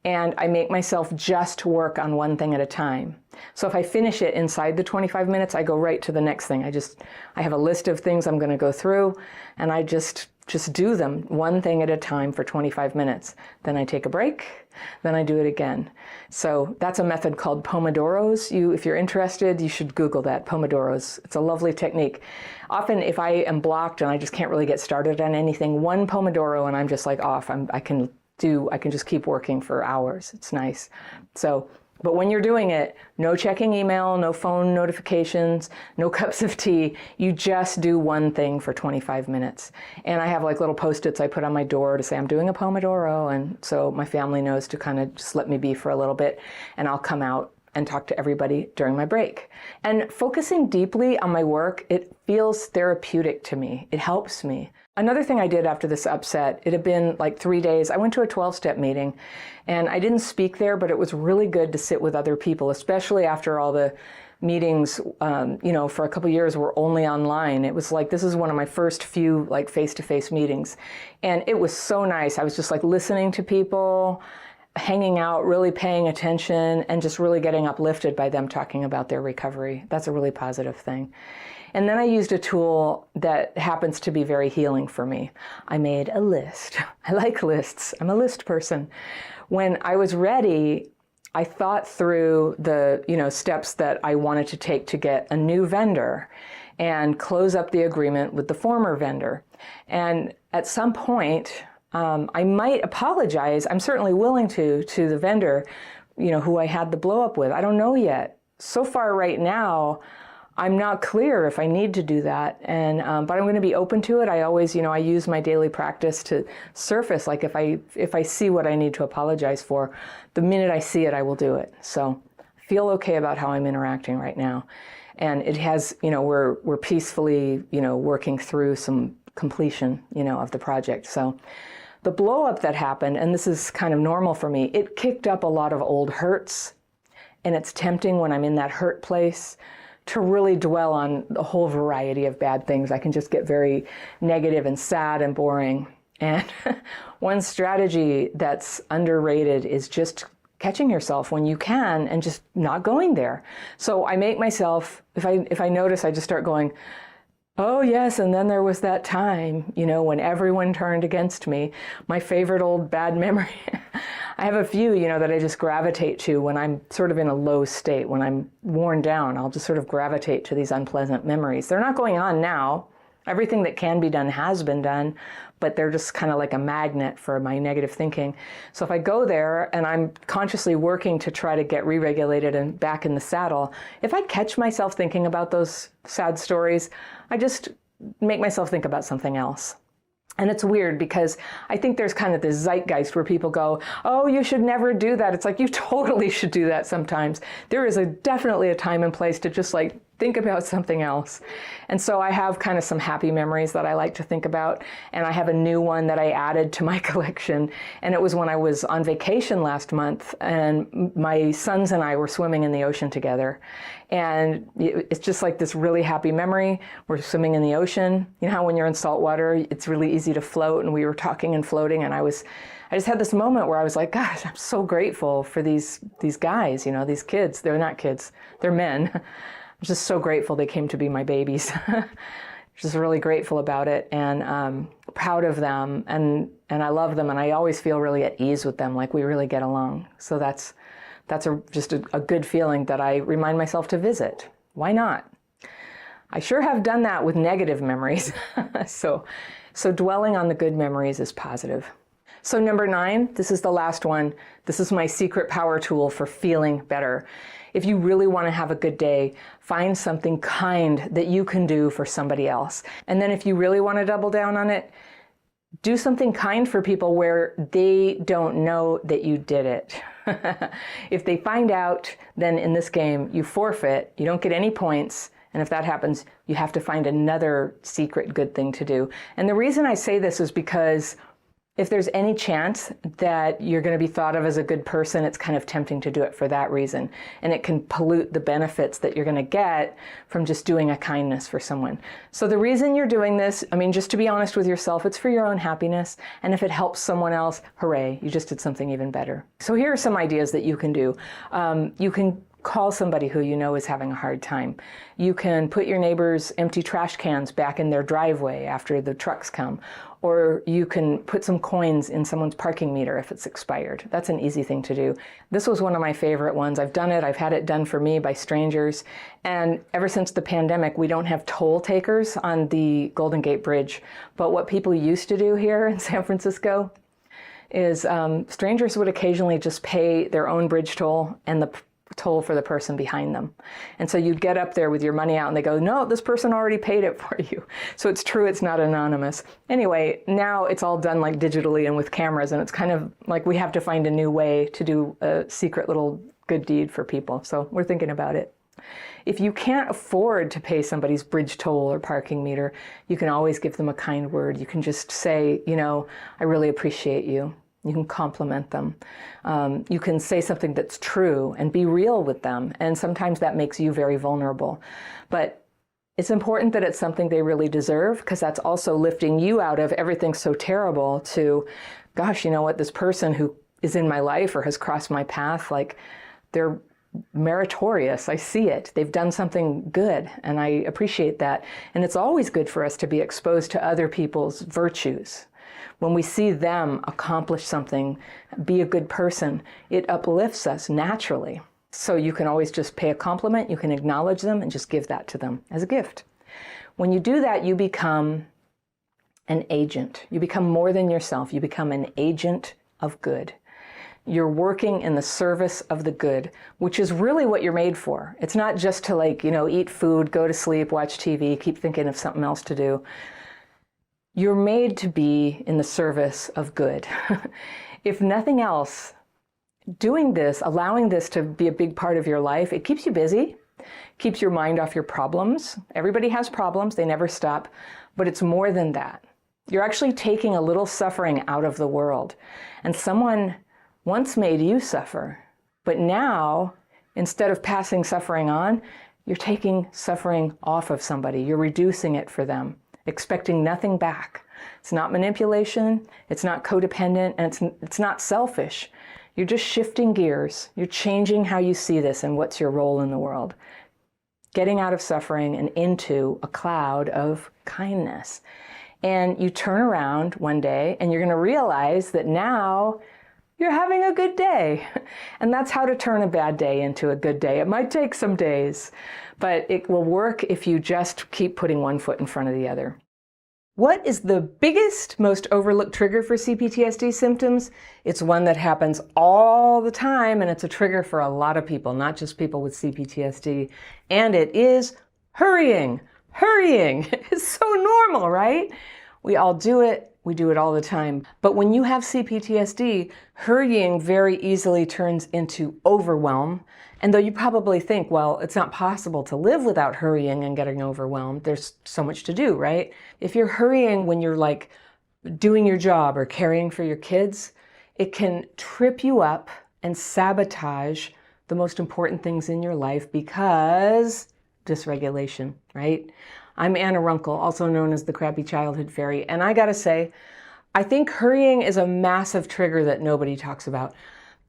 and I make myself just work on one thing at a time. So if I finish it inside the 25 minutes, I go right to the next thing. I have a list of things I'm going to go through, and I just do them one thing at a time for 25 minutes. Then I take a break, then I do it again. So that's a method called Pomodoros. If you're interested, you should Google that, Pomodoros. It's a lovely technique. Often if I am blocked and I just can't really get started on anything, one Pomodoro and I'm just like off. I can just keep working for hours. It's nice. So But when you're doing it, no checking email, no phone notifications, no cups of tea. You just do one thing for 25 minutes. And I have like little Post-its I put on my door to say I'm doing a Pomodoro. And so my family knows to kind of just let me be for a little bit. And I'll come out and talk to everybody during my break. And focusing deeply on my work, it feels therapeutic to me. It helps me. Another thing I did after this upset, it had been like 3 days. I went to a 12-step meeting and I didn't speak there, but it was really good to sit with other people, especially after all the meetings, for a couple of years were only online. It was like, this is one of my first few like face-to-face meetings. And it was so nice. I was just like listening to people, hanging out, really paying attention, and just really getting uplifted by them talking about their recovery. That's a really positive thing. And then I used a tool that happens to be very healing for me. I made a list. I like lists. I'm a list person. When I was ready, I thought through the steps that I wanted to take to get a new vendor and close up the agreement with the former vendor. And at some point, I might apologize. I'm certainly willing to the vendor, who I had the blow up with. I don't know yet. So far right now, I'm not clear if I need to do that, and but I'm going to be open to it. I always, I use my daily practice to surface. Like if I see what I need to apologize for, the minute I see it, I will do it. So I feel okay about how I'm interacting right now, and it has, we're peacefully, working through some completion, of the project. So the blow up that happened, and this is kind of normal for me, it kicked up a lot of old hurts, and it's tempting when I'm in that hurt place to really dwell on a whole variety of bad things. I can just get very negative and sad and boring. And one strategy that's underrated is just catching yourself when you can and just not going there. So I make myself, if I notice, I just start going, oh yes, and then there was that time, when everyone turned against me. My favorite old bad memory. I have a few, that I just gravitate to when I'm sort of in a low state. When I'm worn down, I'll just sort of gravitate to these unpleasant memories. They're not going on now. Everything that can be done has been done, but they're just kind of like a magnet for my negative thinking. So if I go there and I'm consciously working to try to get re-regulated and back in the saddle, if I catch myself thinking about those sad stories, I just make myself think about something else. And it's weird because I think there's kind of this zeitgeist where people go, oh, you should never do that. It's like, you totally should do that sometimes. There is definitely a time and place to just like think about something else. And so I have kind of some happy memories that I like to think about. And I have a new one that I added to my collection. And it was when I was on vacation last month and my sons and I were swimming in the ocean together. And it's just like this really happy memory. We're swimming in the ocean. You know how when you're in salt water, it's really easy to float, and we were talking and floating, and I just had this moment where I was like, gosh, I'm so grateful for these guys, these kids. They're not kids, they're men. I'm just so grateful they came to be my babies. Just really grateful about it, and proud of them, and I love them, and I always feel really at ease with them, like we really get along. So that's just a good feeling that I remind myself to visit. Why not? I sure have done that with negative memories. So dwelling on the good memories is positive. So number 9, this is the last one. This is my secret power tool for feeling better. If you really want to have a good day, find something kind that you can do for somebody else. And then if you really want to double down on it, do something kind for people where they don't know that you did it. If they find out, then in this game, you forfeit, you don't get any points. And if that happens, you have to find another secret good thing to do. And the reason I say this is because if there's any chance that you're going to be thought of as a good person, it's kind of tempting to do it for that reason. And it can pollute the benefits that you're going to get from just doing a kindness for someone. So the reason you're doing this, just to be honest with yourself, it's for your own happiness. And if it helps someone else, hooray, you just did something even better. So here are some ideas that you can do. You can call somebody who you know is having a hard time. You can put your neighbor's empty trash cans back in their driveway after the trucks come. Or you can put some coins in someone's parking meter if it's expired. That's an easy thing to do. This was one of my favorite ones. I've done it. I've had it done for me by strangers. And ever since the pandemic, we don't have toll takers on the Golden Gate Bridge. But what people used to do here in San Francisco is strangers would occasionally just pay their own bridge toll, and the toll for the person behind them. And so you'd get up there with your money out and they go, no, this person already paid it for you. So it's true, it's not anonymous. Anyway, now it's all done like digitally and with cameras, and it's kind of like we have to find a new way to do a secret little good deed for people. So we're thinking about it. If you can't afford to pay somebody's bridge toll or parking meter, you can always give them a kind word. You can just say, you know, I really appreciate you. You can compliment them. You can say something that's true and be real with them. And sometimes that makes you very vulnerable. But it's important that it's something they really deserve, because that's also lifting you out of everything's so terrible to, gosh, you know what, this person who is in my life or has crossed my path, like they're meritorious. I see it. They've done something good, and I appreciate that. And it's always good for us to be exposed to other people's virtues. When we see them accomplish something, be a good person, it uplifts us naturally. So you can always just pay a compliment, you can acknowledge them, and just give that to them as a gift. When you do that, you become an agent. You become more than yourself. You become an agent of good. You're working in the service of the good, which is really what you're made for. It's not just to, like, you know, eat food, go to sleep, watch TV, keep thinking of something else to do. You're made to be in the service of good. If nothing else, doing this, allowing this to be a big part of your life, it keeps you busy, keeps your mind off your problems. Everybody has problems, they never stop, but it's more than that. You're actually taking a little suffering out of the world. And someone once made you suffer, but now, instead of passing suffering on, you're taking suffering off of somebody. You're reducing it for them, expecting nothing back. It's not manipulation, it's not codependent, and it's not selfish. You're just shifting gears. You're changing how you see this and what's your role in the world. Getting out of suffering and into a cloud of kindness. And you turn around one day and you're going to realize that now you're having a good day. And that's how to turn a bad day into a good day. It might take some days, but it will work if you just keep putting one foot in front of the other. What is the biggest, most overlooked trigger for CPTSD symptoms? It's one that happens all the time, and it's a trigger for a lot of people, not just people with CPTSD. And it is hurrying. Hurrying is so normal, right? We all do it. We do it all the time. But when you have CPTSD, hurrying very easily turns into overwhelm. And though you probably think, well, it's not possible to live without hurrying and getting overwhelmed, there's so much to do, right? If you're hurrying when you're like doing your job or caring for your kids, it can trip you up and sabotage the most important things in your life because dysregulation, right? I'm Anna Runkle, also known as the Crappy Childhood Fairy, and I gotta say, I think hurrying is a massive trigger that nobody talks about.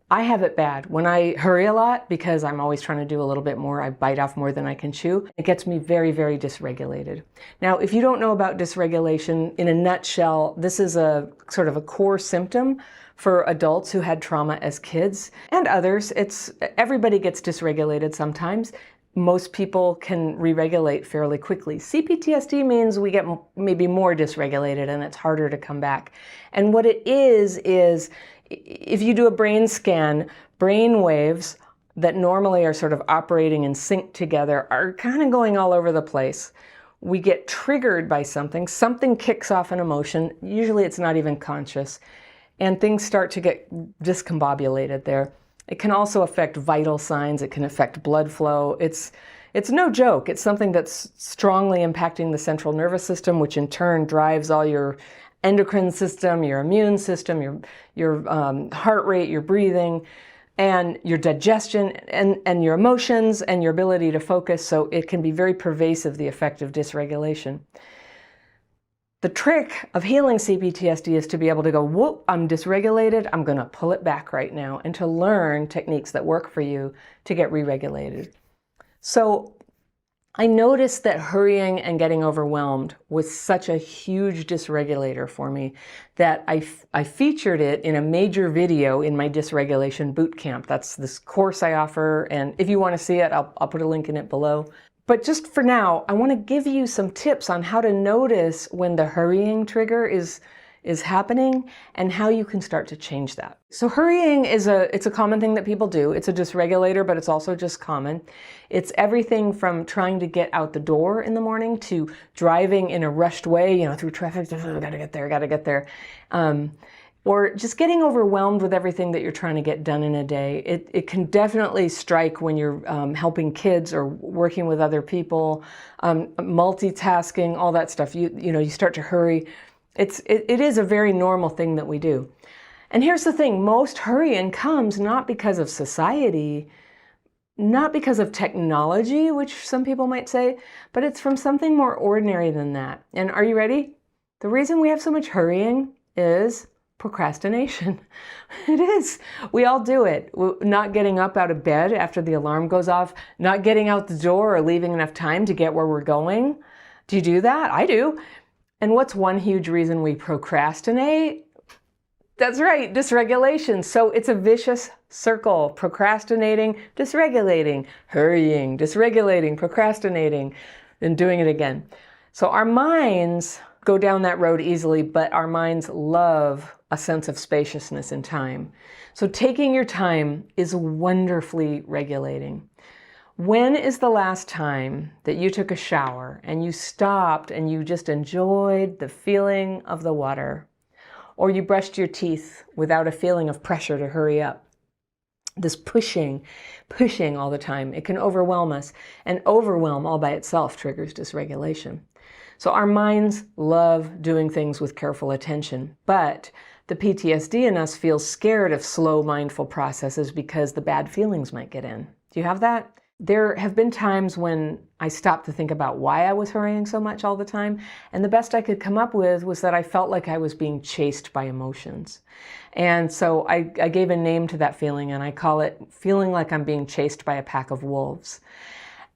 I have it bad. When I hurry a lot, because I'm always trying to do a little bit more, I bite off more than I can chew, it gets me very, very dysregulated. Now, if you don't know about dysregulation, in a nutshell, this is a sort of a core symptom for adults who had trauma as kids and others. Everybody gets dysregulated sometimes. Most people can re-regulate fairly quickly. CPTSD means we get maybe more dysregulated and it's harder to come back. And what it is if you do a brain scan, brain waves that normally are sort of operating in sync together are kind of going all over the place. We get triggered by something kicks off an emotion, usually it's not even conscious, and things start to get discombobulated there. It can also affect vital signs. It can affect blood flow. It's no joke. It's something that's strongly impacting the central nervous system, which in turn drives all your endocrine system, your immune system, your heart rate, your breathing, and your digestion, and your emotions, and your ability to focus. So it can be very pervasive, the effect of dysregulation. The trick of healing CPTSD is to be able to go, whoop, I'm dysregulated, I'm going to pull it back right now, and to learn techniques that work for you to get re-regulated. So I noticed that hurrying and getting overwhelmed was such a huge dysregulator for me that I featured it in a major video in my dysregulation bootcamp. That's this course I offer, and if you want to see it, I'll put a link in it below. But just for now, I want to give you some tips on how to notice when the hurrying trigger is is happening and how you can start to change that. So hurrying it's a common thing that people do. It's a dysregulator, but it's also just common. It's everything from trying to get out the door in the morning to driving in a rushed way, through traffic, gotta get there. Or just getting overwhelmed with everything that you're trying to get done in a day. It can definitely strike when you're helping kids or working with other people, multitasking, all that stuff. You start to hurry. It is a very normal thing that we do. And here's the thing, most hurrying comes not because of society, not because of technology, which some people might say, but it's from something more ordinary than that. And are you ready? The reason we have so much hurrying is procrastination. It is. We all do it. Not getting up out of bed after the alarm goes off, not getting out the door or leaving enough time to get where we're going. Do you do that? I do. And what's one huge reason we procrastinate? That's right, dysregulation. So it's a vicious circle. Procrastinating, dysregulating, hurrying, dysregulating, procrastinating, and doing it again. So our minds go down that road easily, but our minds love a sense of spaciousness in time. So taking your time is wonderfully regulating. When is the last time that you took a shower and you stopped and you just enjoyed the feeling of the water? Or you brushed your teeth without a feeling of pressure to hurry up? This pushing all the time, it can overwhelm us, and overwhelm all by itself triggers dysregulation. So our minds love doing things with careful attention, but the PTSD in us feels scared of slow, mindful processes because the bad feelings might get in. Do you have that? There have been times when I stopped to think about why I was hurrying so much all the time, and the best I could come up with was that I felt like I was being chased by emotions. And so I gave a name to that feeling, and I call it feeling like I'm being chased by a pack of wolves.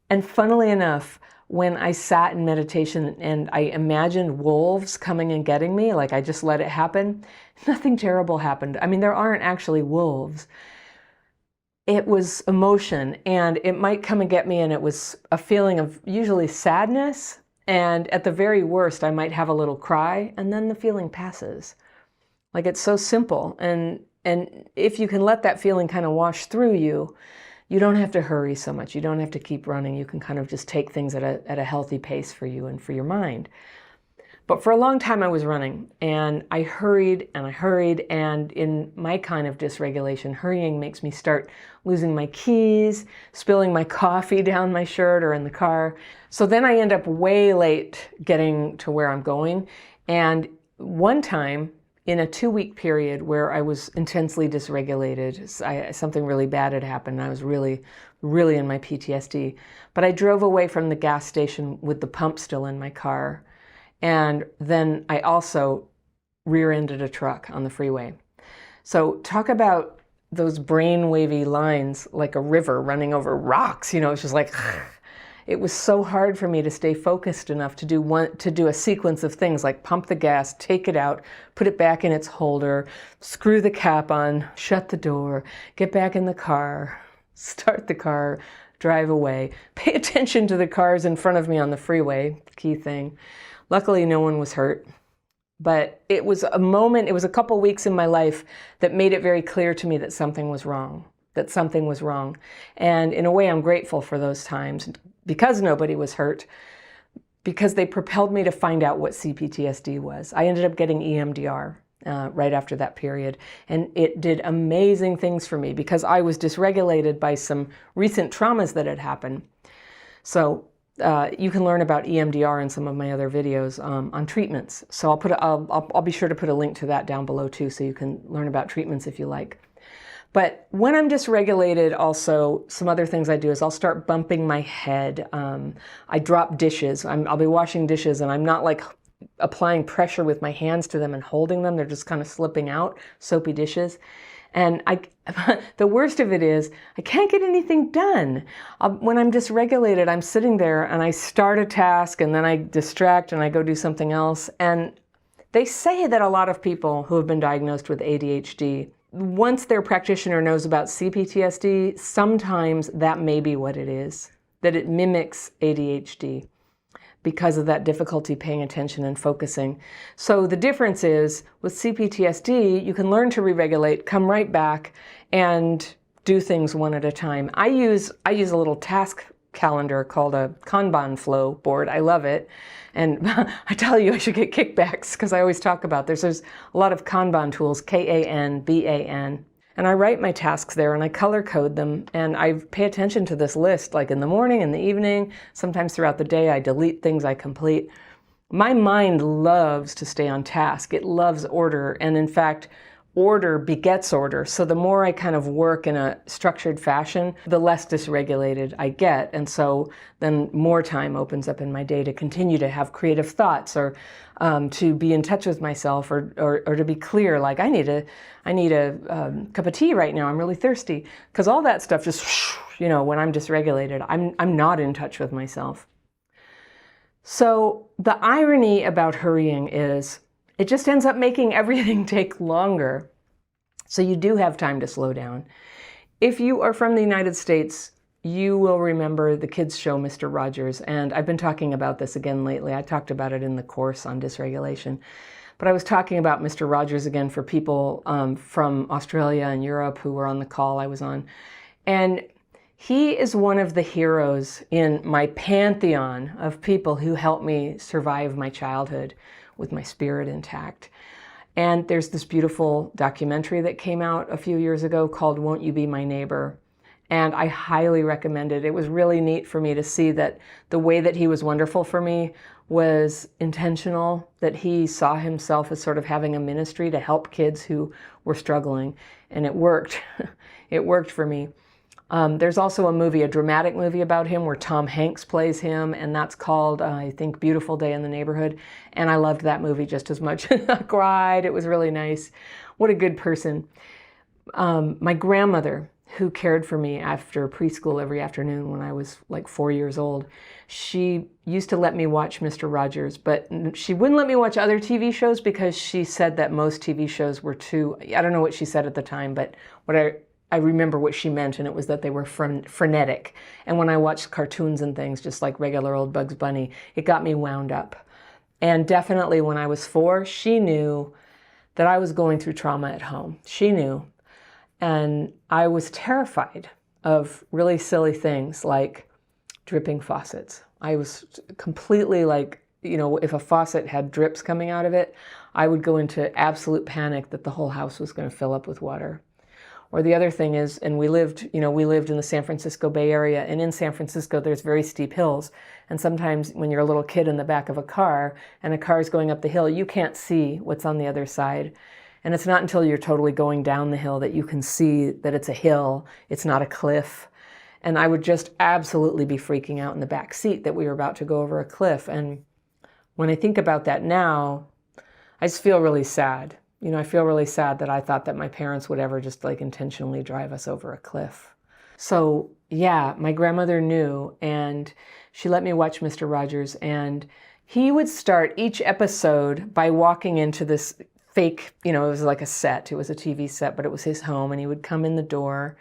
And funnily enough, when I sat in meditation and I imagined wolves coming and getting me, like I just let it happen, nothing terrible happened. I mean, there aren't actually wolves. It was emotion, and it might come and get me, and it was a feeling of usually sadness, and at the very worst, I might have a little cry, and then the feeling passes. Like, it's so simple, and if you can let that feeling kind of wash through you, you don't have to hurry so much. You don't have to keep running. You can kind of just take things at a healthy pace for you and for your mind. But for a long time I was running, and I hurried, and in my kind of dysregulation, hurrying makes me start losing my keys, spilling my coffee down my shirt or in the car. So then I end up way late getting to where I'm going. And one time, in a 2-week period where I was intensely dysregulated, something really bad had happened. I was really, really in my PTSD. But I drove away from the gas station with the pump still in my car. And then I also rear-ended a truck on the freeway. So talk about those brain-wavy lines like a river running over rocks. It's just like, it was so hard for me to stay focused enough to do a sequence of things like pump the gas, take it out, put it back in its holder, screw the cap on, shut the door, get back in the car, start the car, drive away, pay attention to the cars in front of me on the freeway, key thing. Luckily, no one was hurt, but it was a couple weeks in my life that made it very clear to me that something was wrong. And in a way, I'm grateful for those times because nobody was hurt, because they propelled me to find out what CPTSD was. I ended up getting EMDR right after that period, and it did amazing things for me because I was dysregulated by some recent traumas that had happened. So you can learn about EMDR in some of my other videos on treatments. So I'll be sure to put a link to that down below too, so you can learn about treatments if you like. But when I'm dysregulated, also some other things I do is I'll start bumping my head. I drop dishes. I'll be washing dishes, and I'm not like applying pressure with my hands to them and holding them. They're just kind of slipping out, soapy dishes. And the worst of it is I can't get anything done. When I'm dysregulated, I'm sitting there and I start a task and then I distract and I go do something else. And they say that a lot of people who have been diagnosed with ADHD, once their practitioner knows about CPTSD, sometimes that may be what it is, that it mimics ADHD. because of that difficulty paying attention and focusing. So the difference is with CPTSD, you can learn to re-regulate, come right back, and do things one at a time. I use a little task calendar called a Kanban flow board. I love it. And I tell you, I should get kickbacks because I always talk about this. There's a lot of Kanban tools, Kanban. And I write my tasks there and I color code them and I pay attention to this list, like in the morning, in the evening, sometimes throughout the day. I delete things I complete. My mind loves to stay on task. It loves order. And in fact, order begets order. So the more I kind of work in a structured fashion, the less dysregulated I get. And so then more time opens up in my day to continue to have creative thoughts or to be in touch with myself or to be clear, like I need a cup of tea right now. I'm really thirsty. Because all that stuff just, when I'm dysregulated, I'm not in touch with myself. So the irony about hurrying is it just ends up making everything take longer. So you do have time to slow down. If you are from the United States, you will remember the kids' show, Mr. Rogers. And I've been talking about this again lately. I talked about it in the course on dysregulation. But I was talking about Mr. Rogers again for people from Australia and Europe who were on the call I was on. And he is one of the heroes in my pantheon of people who helped me survive my childhood with my spirit intact. And there's this beautiful documentary that came out a few years ago called Won't You Be My Neighbor? And I highly recommend it. It was really neat for me to see that the way that he was wonderful for me was intentional, that he saw himself as sort of having a ministry to help kids who were struggling. And it worked. It worked for me. There's also a movie, a dramatic movie about him where Tom Hanks plays him, and that's called, I think, Beautiful Day in the Neighborhood. And I loved that movie just as much. I cried. It was really nice. What a good person. My grandmother, who cared for me after preschool every afternoon when I was like 4 years old, she used to let me watch Mr. Rogers, but she wouldn't let me watch other TV shows because she said that most TV shows were too, I don't know what she said at the time, but what I remember what she meant, and it was that they were frenetic. And when I watched cartoons and things, just like regular old Bugs Bunny, it got me wound up. And definitely when I was 4, she knew that I was going through trauma at home. She knew. And I was terrified of really silly things like dripping faucets. I was completely like, if a faucet had drips coming out of it, I would go into absolute panic that the whole house was going to fill up with water. Or the other thing is, and we lived in the San Francisco Bay Area, and in San Francisco there's very steep hills. And sometimes when you're a little kid in the back of a car and a car is going up the hill, you can't see what's on the other side. And it's not until you're totally going down the hill that you can see that it's a hill, it's not a cliff. And I would just absolutely be freaking out in the back seat that we were about to go over a cliff. And when I think about that now, I just feel really sad. I feel really sad that I thought that my parents would ever just like intentionally drive us over a cliff. So yeah, my grandmother knew, and she let me watch Mr. Rogers, and he would start each episode by walking into this fake, it was like a set. It was a TV set, but it was his home, and he would come in the door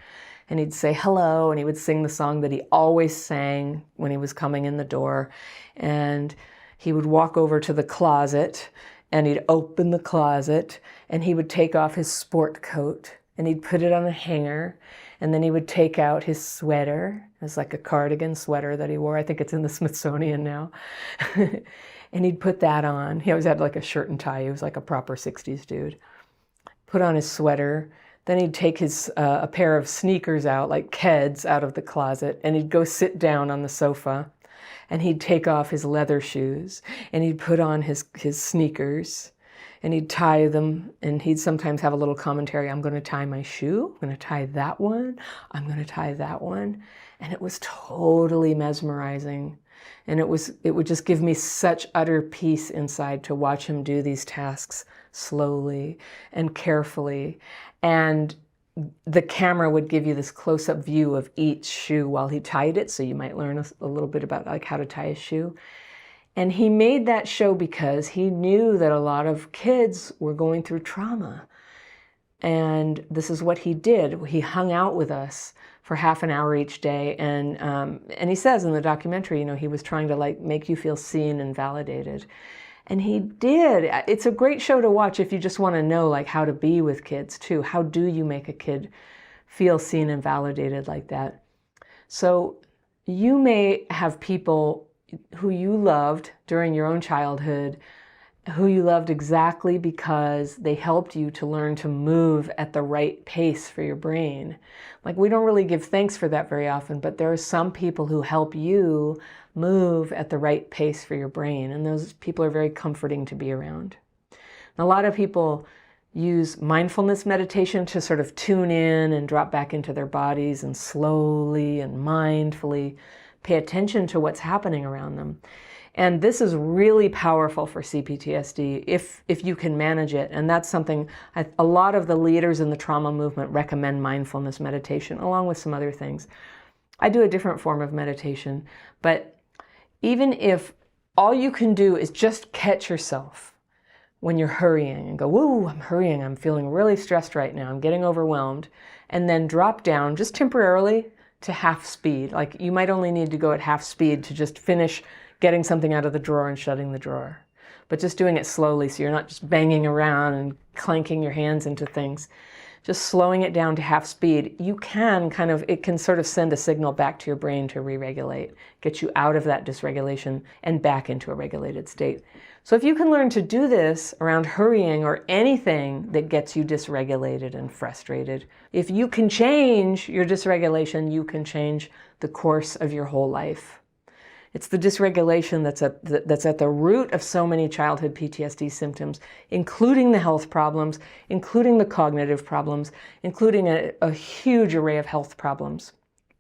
and he'd say hello, and he would sing the song that he always sang when he was coming in the door. And he would walk over to the closet and he'd open the closet and he would take off his sport coat and he'd put it on a hanger, and then he would take out his sweater. It was like a cardigan sweater that he wore. I think it's in the Smithsonian now. And he'd put that on. He always had like a shirt and tie. He was like a proper 60s dude. Put on his sweater. Then he'd take his a pair of sneakers out, like Keds, out of the closet, and he'd go sit down on the sofa. And he'd take off his leather shoes, and he'd put on his sneakers, and he'd tie them, and he'd sometimes have a little commentary. I'm going to tie my shoe. I'm going to tie that one. I'm going to tie that one. And it was totally mesmerizing. And it would just give me such utter peace inside to watch him do these tasks slowly and carefully. And the camera would give you this close-up view of each shoe while he tied it, so you might learn a little bit about like how to tie a shoe. And he made that show because he knew that a lot of kids were going through trauma. And this is what he did. He hung out with us for half an hour each day. And he says in the documentary, he was trying to like make you feel seen and validated. And he did. It's a great show to watch if you just want to know like how to be with kids too. How do you make a kid feel seen and validated like that? So you may have people who you loved during your own childhood, who you loved exactly because they helped you to learn to move at the right pace for your brain. Like, we don't really give thanks for that very often, but there are some people who help you move at the right pace for your brain, and those people are very comforting to be around. And a lot of people use mindfulness meditation to sort of tune in and drop back into their bodies and slowly and mindfully pay attention to what's happening around them. And this is really powerful for CPTSD if you can manage it. And that's something a lot of the leaders in the trauma movement recommend, mindfulness meditation, along with some other things. I do a different form of meditation, but even if all you can do is just catch yourself when you're hurrying and go, whoa, I'm hurrying, I'm feeling really stressed right now, I'm getting overwhelmed, and then drop down just temporarily to half speed. Like, you might only need to go at half speed to just finish getting something out of the drawer and shutting the drawer. But just doing it slowly so you're not just banging around and clanking your hands into things. Just slowing it down to half speed, it can sort of send a signal back to your brain to re-regulate, get you out of that dysregulation and back into a regulated state. So if you can learn to do this around hurrying or anything that gets you dysregulated and frustrated, if you can change your dysregulation, you can change the course of your whole life. It's the dysregulation that's at the root of so many childhood PTSD symptoms, including the health problems, including the cognitive problems, including a huge array of health problems.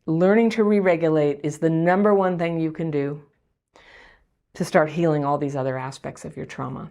Learning to re-regulate is the number one thing you can do to start healing all these other aspects of your trauma.